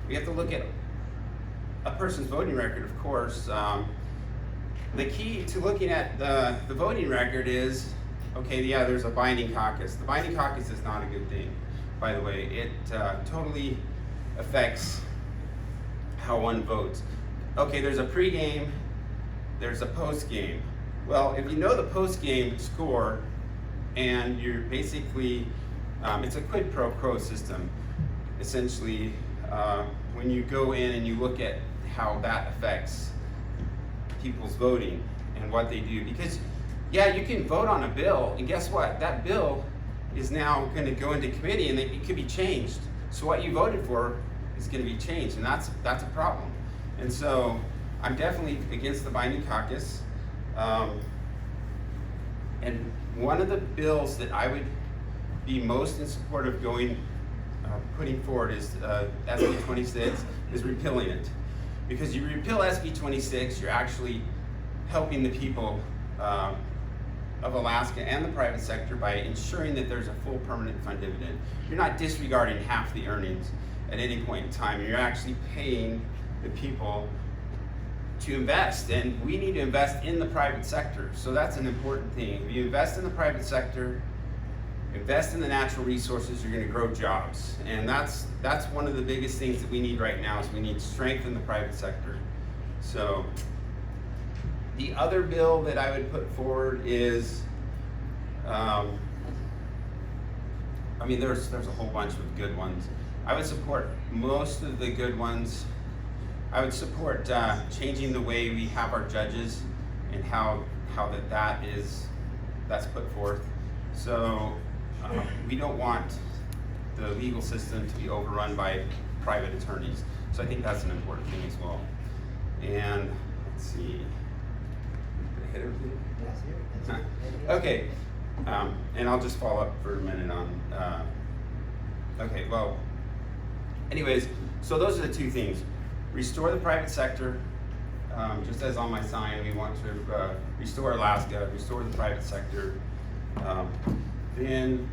We have to look at a person's voting record, of course. The key to looking at the voting record is, okay, yeah, there's a binding caucus. The binding caucus is not a good thing, by the way. It totally affects how one votes. Okay, there's a pregame, there's a postgame. Well, if you know the postgame score, and you're basically, it's a quid pro quo system, essentially, when you go in and you look at how that affects people's voting and what they do. Because, yeah, you can vote on a bill, and guess what? That bill is now going to go into committee, and it could be changed. So what you voted for is going to be changed, and that's a problem. And so I'm definitely against the binding caucus. And one of the bills that I would be most in support of putting forward is SB 26, is repealing it. Because you repeal SB 26, you're actually helping the people of Alaska and the private sector by ensuring that there's a full permanent fund dividend. You're not disregarding half the earnings at any point in time. You're actually paying the people to invest, and we need to invest in the private sector. So that's an important thing. If you invest in the private sector, invest in the natural resources, you're going to grow jobs. And that's one of the biggest things that we need right now, is we need to strengthen the private sector. So the other bill that I would put forward is, there's a whole bunch of good ones. I would support most of the good ones. I would support changing the way we have our judges and how that's put forth. So we don't want the legal system to be overrun by private attorneys. So I think that's an important thing as well. And let's see, did I hit everything? Okay, and I'll just follow up for a minute on, okay, well, anyways, so those are the two things. Restore the private sector, just as on my sign, we want to restore Alaska, restore the private sector, then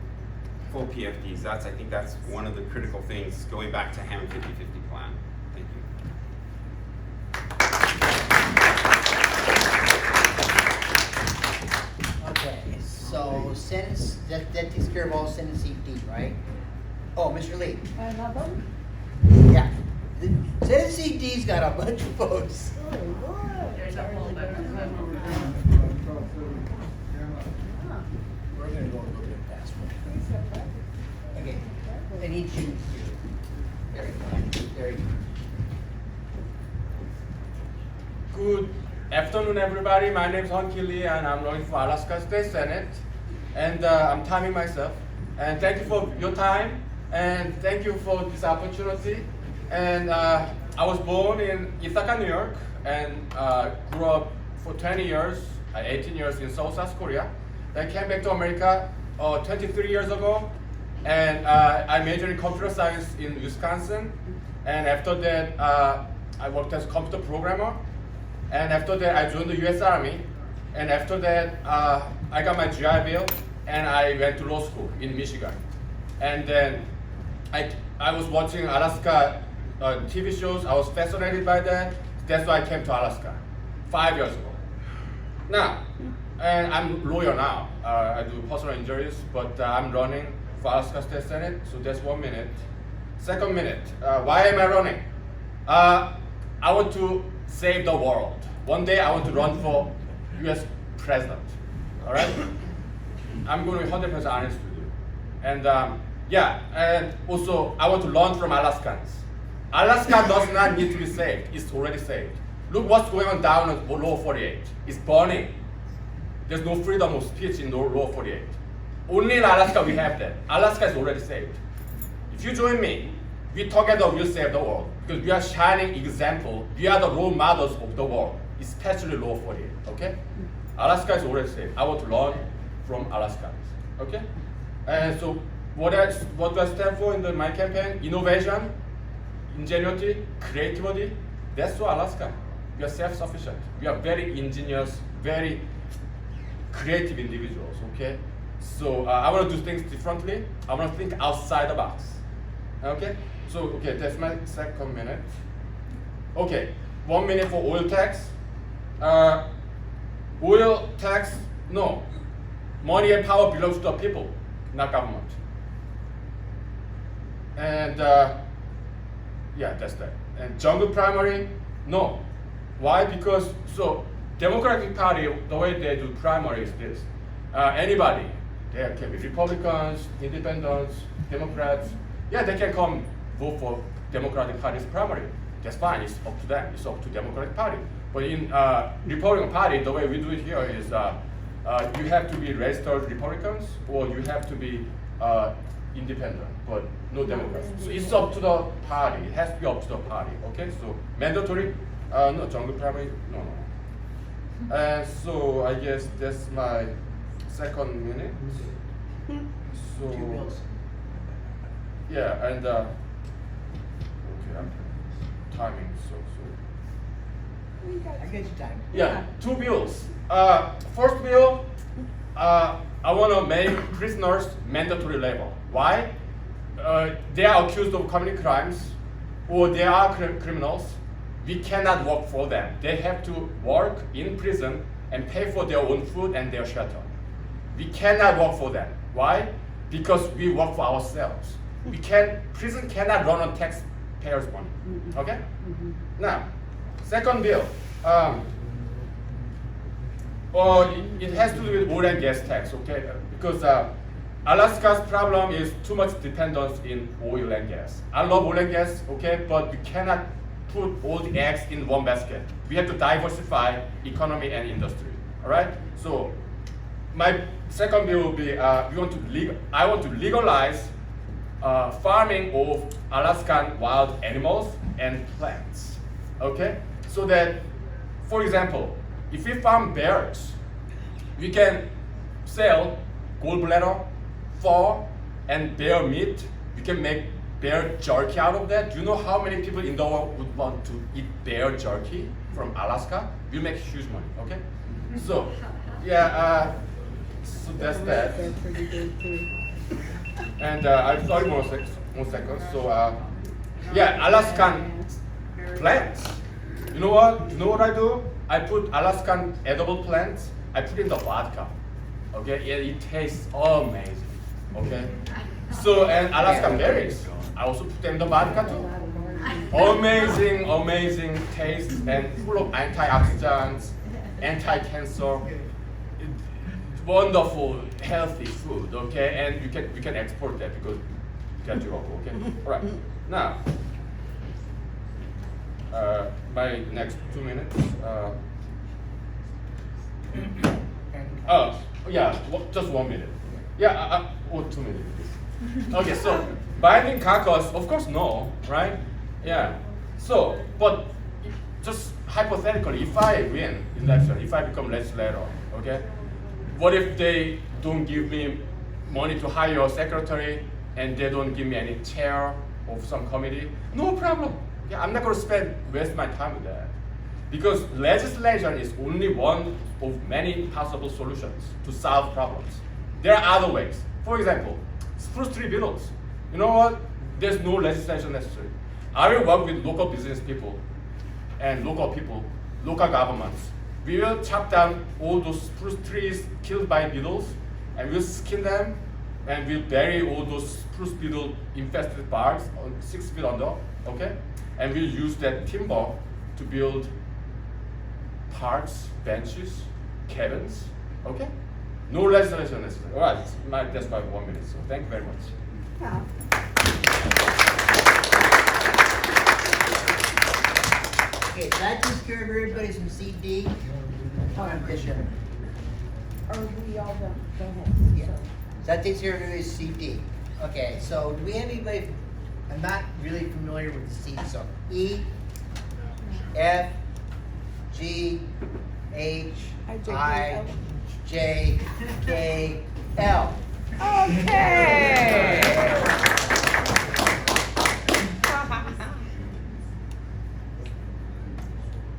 full PFDs. I think that's one of the critical things, going back to Hammond 50-50 plan. Thank you. So Senate, that takes care of all Senate seat D, right? Oh, Mr. Lee. Another? Yeah. The Senate seat D's got a bunch of votes. We're gonna go a little bit fast. Okay. I need you. There you go. There you go. Good afternoon, everybody. My name is Huhnkie Lee, and I'm running for Alaska State Senate. And I'm timing myself. And thank you for your time, and thank you for this opportunity. And I was born in Ithaca, New York, and grew up for 20 years, 18 years in South Korea. Then came back to America 23 years ago, and I majored in computer science in Wisconsin. And after that, I worked as a computer programmer. And after that, I joined the U.S. Army. And after that, I got my GI Bill, and I went to law school in Michigan. And then I was watching Alaska TV shows. I was fascinated by that. That's why I came to Alaska 5 years ago. Now, and I'm a lawyer now. I do personal injuries, but I'm running for Alaska State Senate. So that's 1 minute. Second minute, why am I running? I want to save the world. One day I want to run for U.S. president. All right? I'm going to be 100% honest with you. And yeah, and also I want to learn from Alaskans. Alaska does not need to be saved. It's already saved. Look what's going on down at Lower 48. It's burning. There's no freedom of speech in Lower 48. Only in Alaska we have that. Alaska is already saved. If you join me, we together will save the world, because we are shining example. We are the role models of the world, especially Lower 48. Okay? Alaska is already saved. I want to learn from Alaskans. Okay? And so what do I stand for in my campaign? Innovation, ingenuity, creativity. That's what Alaska. We are self-sufficient. We are very ingenious, very creative individuals. Okay? So I want to do things differently. I want to think outside the box. Okay? So, okay, that's my second minute. Okay, 1 minute for oil tax. Oil tax, no. Money and power belongs to the people, not government. And yeah, that's that. And jungle primary, no. Why? Because, so, Democratic Party, the way they do primary is this. Anybody, they can be Republicans, Independents, Democrats, yeah, they can come vote for Democratic Party's primary. That's fine, it's up to them, it's up to Democratic Party. But in Republican Party, the way we do it here is you have to be registered Republicans or you have to be independent, but no Democrats. So it's up to the party, it has to be up to the party, okay? So mandatory, no, jungle primary, no. And so I guess that's my second minute. So, yeah, and okay, I'm timing so. I get you time. Yeah, two bills. First bill, I want to make prisoners mandatory labor. Why? They are accused of committing crimes, or they are criminals. We cannot work for them. They have to work in prison and pay for their own food and their shelter. We cannot work for them. Why? Because we work for ourselves. Prison cannot run on taxpayers' money. Okay? Now, second bill. It has to do with oil and gas tax, okay? Because Alaska's problem is too much dependence in oil and gas. I love oil and gas, okay, but we cannot put all the eggs in one basket. We have to diversify economy and industry. All right? So my second bill will be I want to legalize farming of Alaskan wild animals and plants. Okay? So that, for example, if we farm bears, we can sell gallbladder, fur, and bear meat. We can make bear jerky out of that. Do you know how many people in the world would want to eat bear jerky from Alaska? We make huge money, okay? So, yeah, so that's that. And I'm sorry, one second. So, yeah, Alaskan plants. You know what? You know what I do? I put Alaskan edible plants. I put in the vodka. Okay, it tastes amazing. Okay, so and Alaskan berries, I also put them in the vodka too. Amazing, amazing taste and full of antioxidants, anti-cancer, wonderful, healthy food. Okay, and we can export that because we can do okay. All right, now. My next 2 minutes. Just 1 minute. Yeah, 2 minutes. Okay, so binding caucus, of course, no, right? Yeah. So, but just hypothetically, if I win election, if I become legislator, okay, what if they don't give me money to hire a secretary and they don't give me any chair of some committee? No problem. Yeah, I'm not going to waste my time with that. Because legislation is only one of many possible solutions to solve problems. There are other ways. For example, spruce tree beetles. You know what? There's no legislation necessary. I will work with local business people and local governments. We will chop down all those spruce trees killed by beetles, and we'll skin them, and we'll bury all those spruce beetle infested barks 6 feet under, okay? And we'll use that timber to build parks, benches, cabins, okay? No legislation necessary. All right, that's my 1 minute, so thank you very much. Yeah. Okay, that takes care of everybody from CD. Are we all done? Go ahead. Yeah. So that takes care of everybody's CD. Okay, so do we have anybody? I'm not really familiar with the C, so E, F, G, H, I, J, K, L. Okay.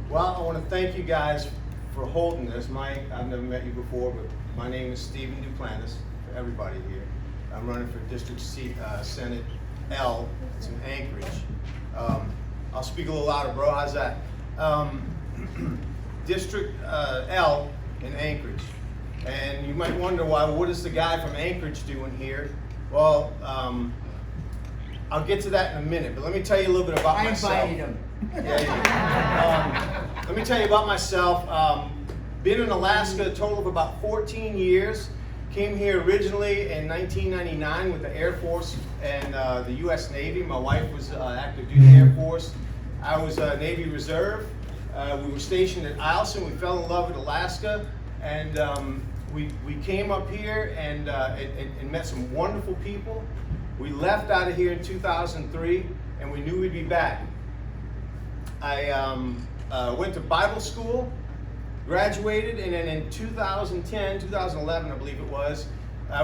Well, I want to thank you guys for holding this. I've never met you before, but my name is Stephen Duplantis, for everybody here. I'm running for District Senate L. It's in Anchorage. I'll speak a little louder, bro. How's that? District L in Anchorage. And you might wonder what is the guy from Anchorage doing here? Well, I'll get to that in a minute, but let me tell you a little bit about myself. I invited him. Let me tell you about myself. Been in Alaska a total of about 14 years. Came here originally in 1999 with the Air Force and the U.S. Navy. My wife was active duty Air Force. I was Navy Reserve. We were stationed at Eielson. We fell in love with Alaska, and we came up here and met some wonderful people. We left out of here in 2003, and we knew we'd be back. I went to Bible school, graduated, and then in 2011, I believe it was,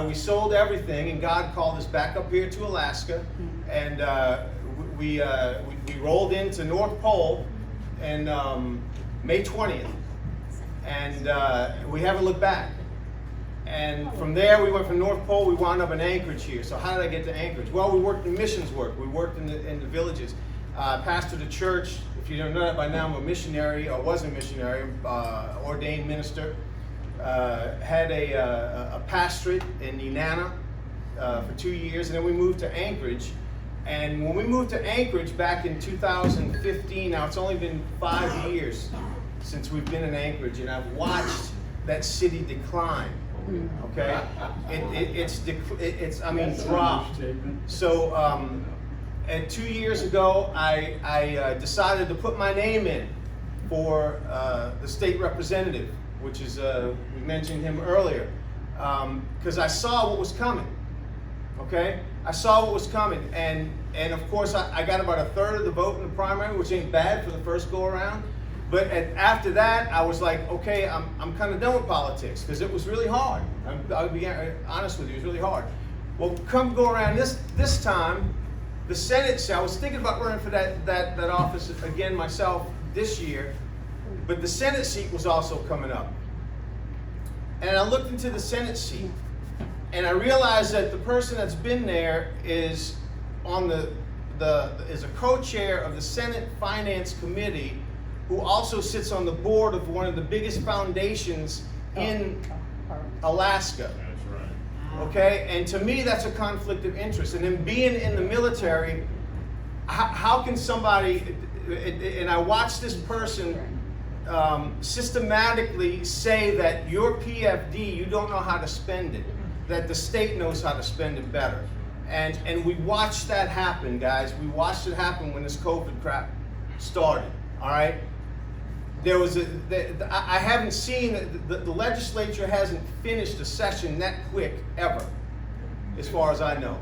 we sold everything, and God called us back up here to Alaska, and we rolled into North Pole and May 20th, and we haven't looked back. And from there, we went from North Pole, we wound up in Anchorage here. So how did I get to Anchorage? Well, we worked in missions work. We worked in the villages. Pastored a church. If you don't know that by now, I'm a missionary, or was a missionary, ordained minister. Had a pastorate in Nenana for 2 years, and then we moved to Anchorage. And when we moved to Anchorage back in 2015, now it's only been 5 years since we've been in Anchorage, and I've watched that city decline. Okay, it's dropped. So, and 2 years ago, I decided to put my name in for the state representative, which is we mentioned him earlier, because I saw what was coming. Okay, I saw what was coming, and of course I got about a third of the vote in the primary, which ain't bad for the first go around. But after that, I was like, okay, I'm kind of done with politics, because it was really hard. I'll be honest with you, it was really hard. Well, come go around this time, the Senate seat, I was thinking about running for that office again myself this year, but the Senate seat was also coming up. And I looked into the Senate seat, and I realized that the person that's been there is is a co-chair of the Senate Finance Committee, who also sits on the board of one of the biggest foundations in Alaska. That's right. Okay, and to me that's a conflict of interest. And then being in the military, how can somebody, and I watched this person systematically say that your PFD, you don't know how to spend it, that the state knows how to spend it better. And we watched that happen, guys. We watched it happen when this COVID crap started, all right? There was I haven't seen, the legislature hasn't finished a session that quick ever, as far as I know.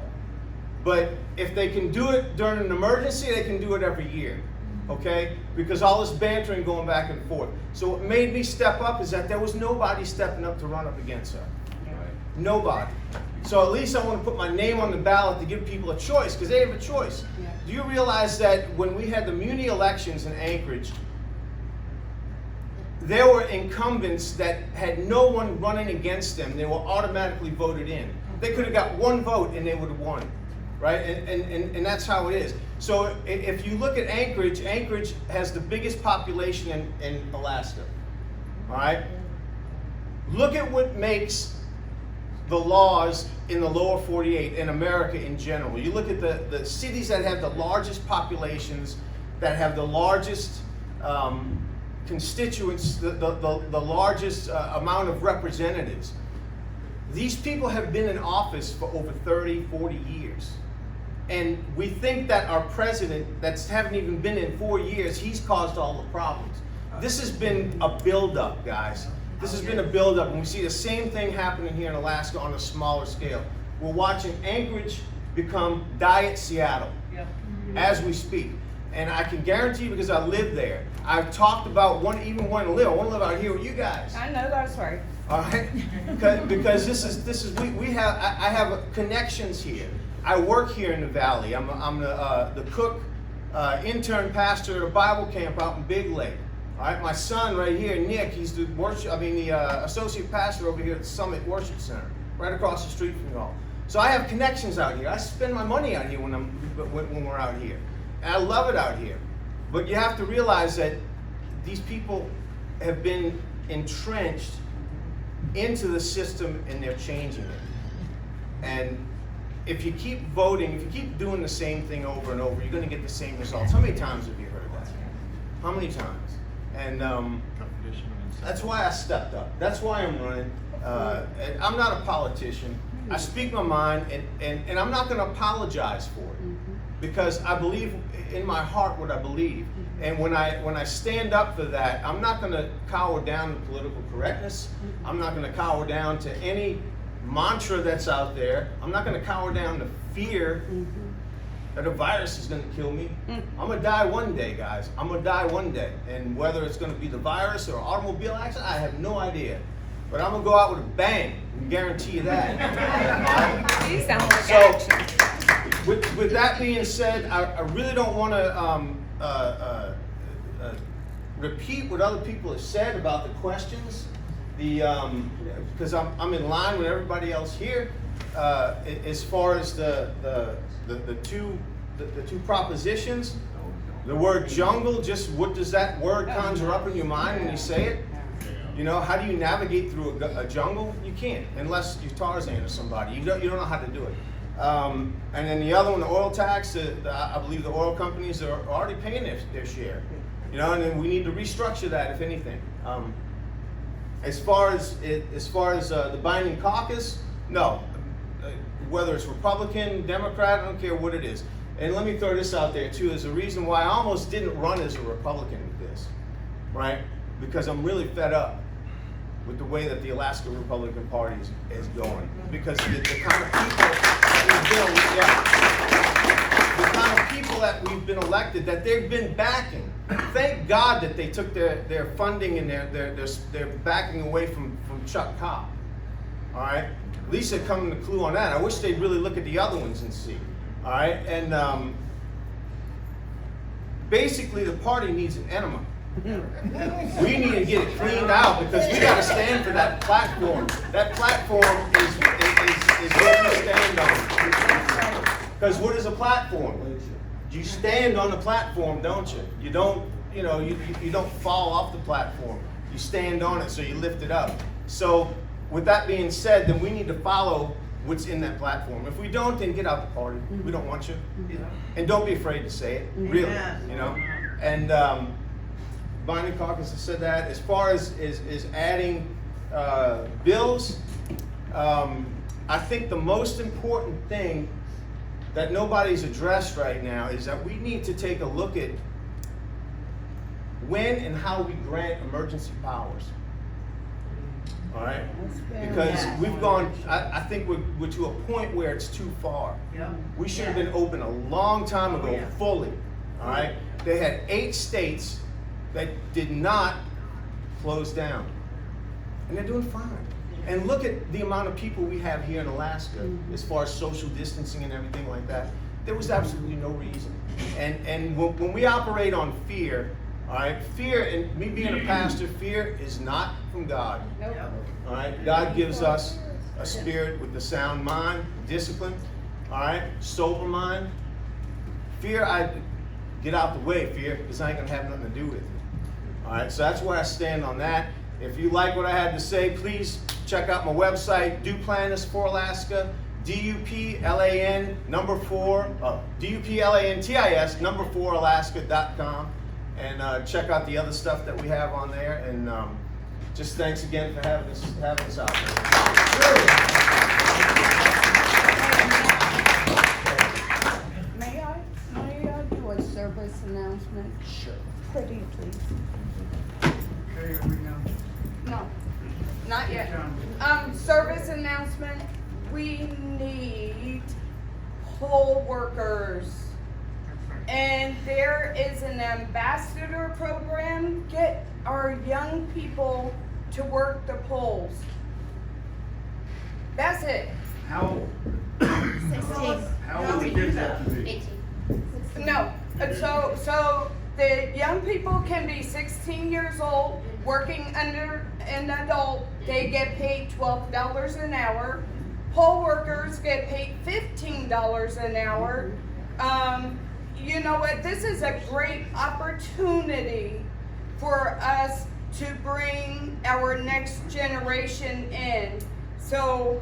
But if they can do it during an emergency, they can do it every year, okay? Because all this bantering going back and forth. So what made me step up is that there was nobody stepping up to run up against her. Nobody. So at least I want to put my name on the ballot to give people a choice, because they have a choice. Do you realize that when we had the muni elections in Anchorage, there were incumbents that had no one running against them. They were automatically voted in. They could have got one vote and they would have won, right? And that's how it is. So if you look at Anchorage, Anchorage has the biggest population in Alaska, all right? Look at what makes the laws in the lower 48, in America in general. You look at the cities that have the largest populations, that have the largest constituents, the largest amount of representatives. These people have been in office for over 30, 40 years. And we think that our president, that's haven't even been in 4 years, he's caused all the problems. This has been a buildup, guys. This has been a buildup, and we see the same thing happening here in Alaska on a smaller scale. We're watching Anchorage become Diet Seattle as we speak. And I can guarantee you, because I live there, I've talked about even wanting to live. I want to live out here with you guys. I know that's right. All right, because I have connections here. I work here in the valley. I'm the cook, intern pastor at a Bible camp out in Big Lake. All right, my son right here, Nick, he's the associate pastor over here at the Summit Worship Center, right across the street from y'all. So I have connections out here. I spend my money out here when we're out here. And I love it out here. But you have to realize that these people have been entrenched into the system and they're changing it. And if you keep voting, if you keep doing the same thing over and over, you're going to get the same results. How many times have you heard that? How many times? And that's why I stepped up. That's why I'm running. And I'm not a politician. I speak my mind, and I'm not going to apologize for it, because I believe in my heart what I believe. And when I stand up for that, I'm not going to cower down to political correctness. I'm not going to cower down to any mantra that's out there. I'm not going to cower down to fear that a virus is going to kill me. I'm going to die one day, guys. I'm going to die one day. And whether it's going to be the virus or automobile accident, I have no idea. But I'm going to go out with a bang. I can guarantee you that. You sound like action. With that being said, I really don't want to repeat what other people have said about the questions, because I'm in line with everybody else here. As far as the two propositions, the word jungle, just what does that word conjure up in your mind when you say it? You know, how do you navigate through a jungle? You can't, unless you're Tarzan or somebody. You don't know how to do it. And then the other one, the oil tax, I believe the oil companies are already paying their share. You know, and then we need to restructure that, if anything. As far as the binding caucus, no. Whether it's Republican, Democrat, I don't care what it is. And let me throw this out there too. There's a reason why I almost didn't run as a Republican with this, right? Because I'm really fed up with the way that the Alaska Republican Party is going. Because the kind of people that we've been elected, that they've been backing. Thank God that they took their funding and their backing away from Chuck Cobb. All right? At least they're coming to clue on that. I wish they'd really look at the other ones and see. All right? And basically, the party needs an enema. We need to get it cleaned out, because we got to stand for that platform. That platform is what we stand on. Because what is a platform? You stand on the platform, don't you? You don't, you don't fall off the platform. You stand on it, so you lift it up. So with that being said, then we need to follow what's in that platform. If we don't, then get out the party. We don't want you. And don't be afraid to say it, really, you know. And Binding Caucus has said that. As far as adding bills, I think the most important thing that nobody's addressed right now is that we need to take a look at when and how we grant emergency powers. All right? Because we've gone, I think we're to a point where it's too far. We should have been open a long time ago, fully. All right? They had 8 states that did not close down. And they're doing fine. And look at the amount of people we have here in Alaska as far as social distancing and everything like that. There was absolutely no reason. And when we operate on fear, all right, fear, and me being a pastor, fear is not from God. Nope. All right, God gives us a spirit with a sound mind, discipline, all right, sober mind. Fear, I get out the way, fear, because I ain't gonna have nothing to do with it. All right, so that's where I stand on that. If you like what I had to say, please check out my website, Duplantis for Alaska, Duplantis4 Alaska.com, and check out the other stuff that we have on there. And just thanks again for having us out there. May I do a service announcement? Sure. Pretty, please. Okay, are we now? No, not yet. Service announcement, we need poll workers. And there is an ambassador program. Get our young people to work the polls. That's it. How old? 16. How old is that to be? 18. No, so the young people can be 16 years old, working under an adult. They get paid $12 an hour. Poll workers get paid $15 an hour. You know what? This is a great opportunity for us to bring our next generation in. So,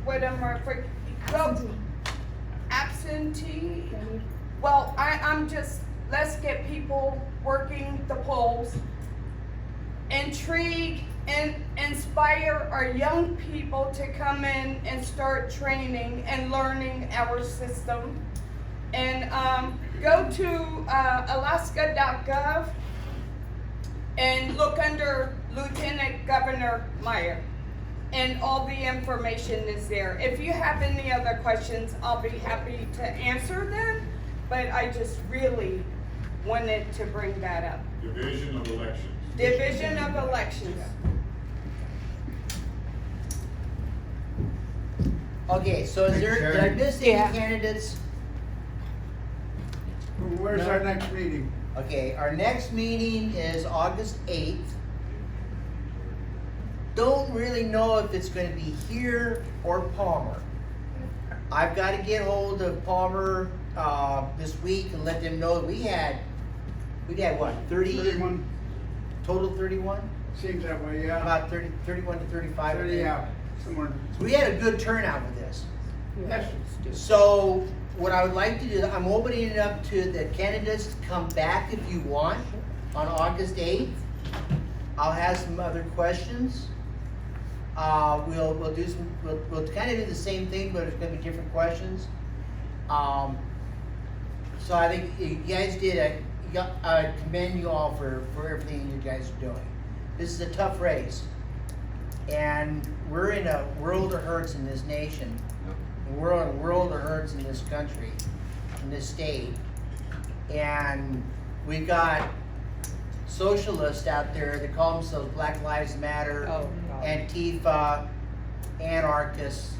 what am I for? Absentee. Well, I'm just, let's get people working the polls. Intrigue and inspire our young people to come in and start training and learning our system. And go to alaska.gov and look under Lieutenant Governor Meyer. And all the information is there. If you have any other questions, I'll be happy to answer them. But I just really wanted to bring that up. Division of Elections. Division of Elections. Okay, so is there, did I miss any candidates? Where's our next meeting? Okay, our next meeting is August 8th. Don't really know if it's gonna be here or Palmer. I've gotta get hold of Palmer, this week and let them know that we had what, 31? Total 31? Seems that way, yeah. About 31 to 35. 30, yeah, somewhere. So we had a good turnout with this. Yes. So what I would like to do, I'm opening it up to the candidates to come back if you want on August 8th. I'll have some other questions. We'll kind of do the same thing, but it's gonna be different questions. So I think you guys did I commend you all for everything you guys are doing. This is a tough race. And we're in a world of hurts in this nation. And we're in a world of hurts in this country, in this state. And we've got socialists out there that call themselves Black Lives Matter, Antifa, anarchists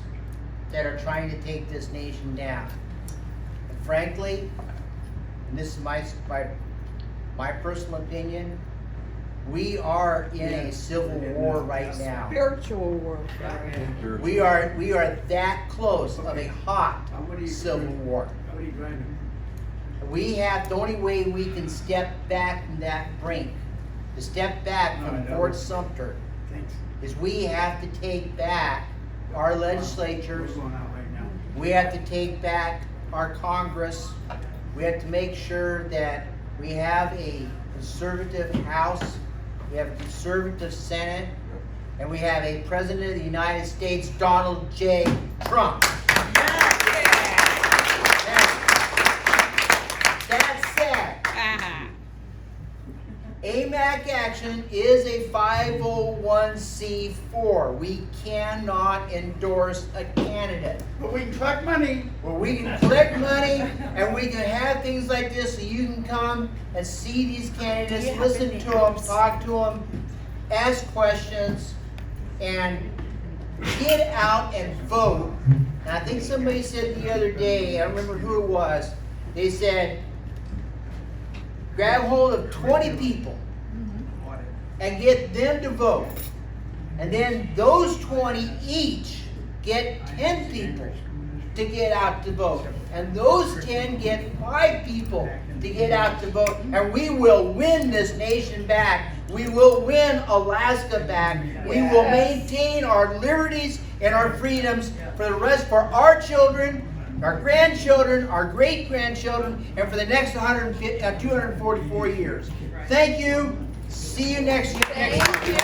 that are trying to take this nation down. And frankly, and this is my personal opinion, we are in a civil war right now. Spiritual war. We are that close of a hot civil war. What are you driving? The only way we can step back from that brink, to step back from Fort Sumter, is we have to take back our legislatures. We have to take back our Congress. We have to make sure that we have a conservative House, we have a conservative Senate, and we have a President of the United States, Donald J. Trump. That said, AMAC Action is a 501c4. We cannot endorse a candidate. But we can collect money. Well, we can collect money and we can have things like this so you can come and see these candidates, listen to them, talk to them, ask questions, and get out and vote. And I think somebody said the other day, I don't remember who it was, they said, grab hold of 20 people and get them to vote. And then those 20 each get 10 people to get out to vote. And those 10 get 5 people to get out to vote. And we will win this nation back. We will win Alaska back. We will maintain our liberties and our freedoms for the rest, for our children, our grandchildren, our great-grandchildren, and for the next 244 years. Thank you. See you next year. Thank you.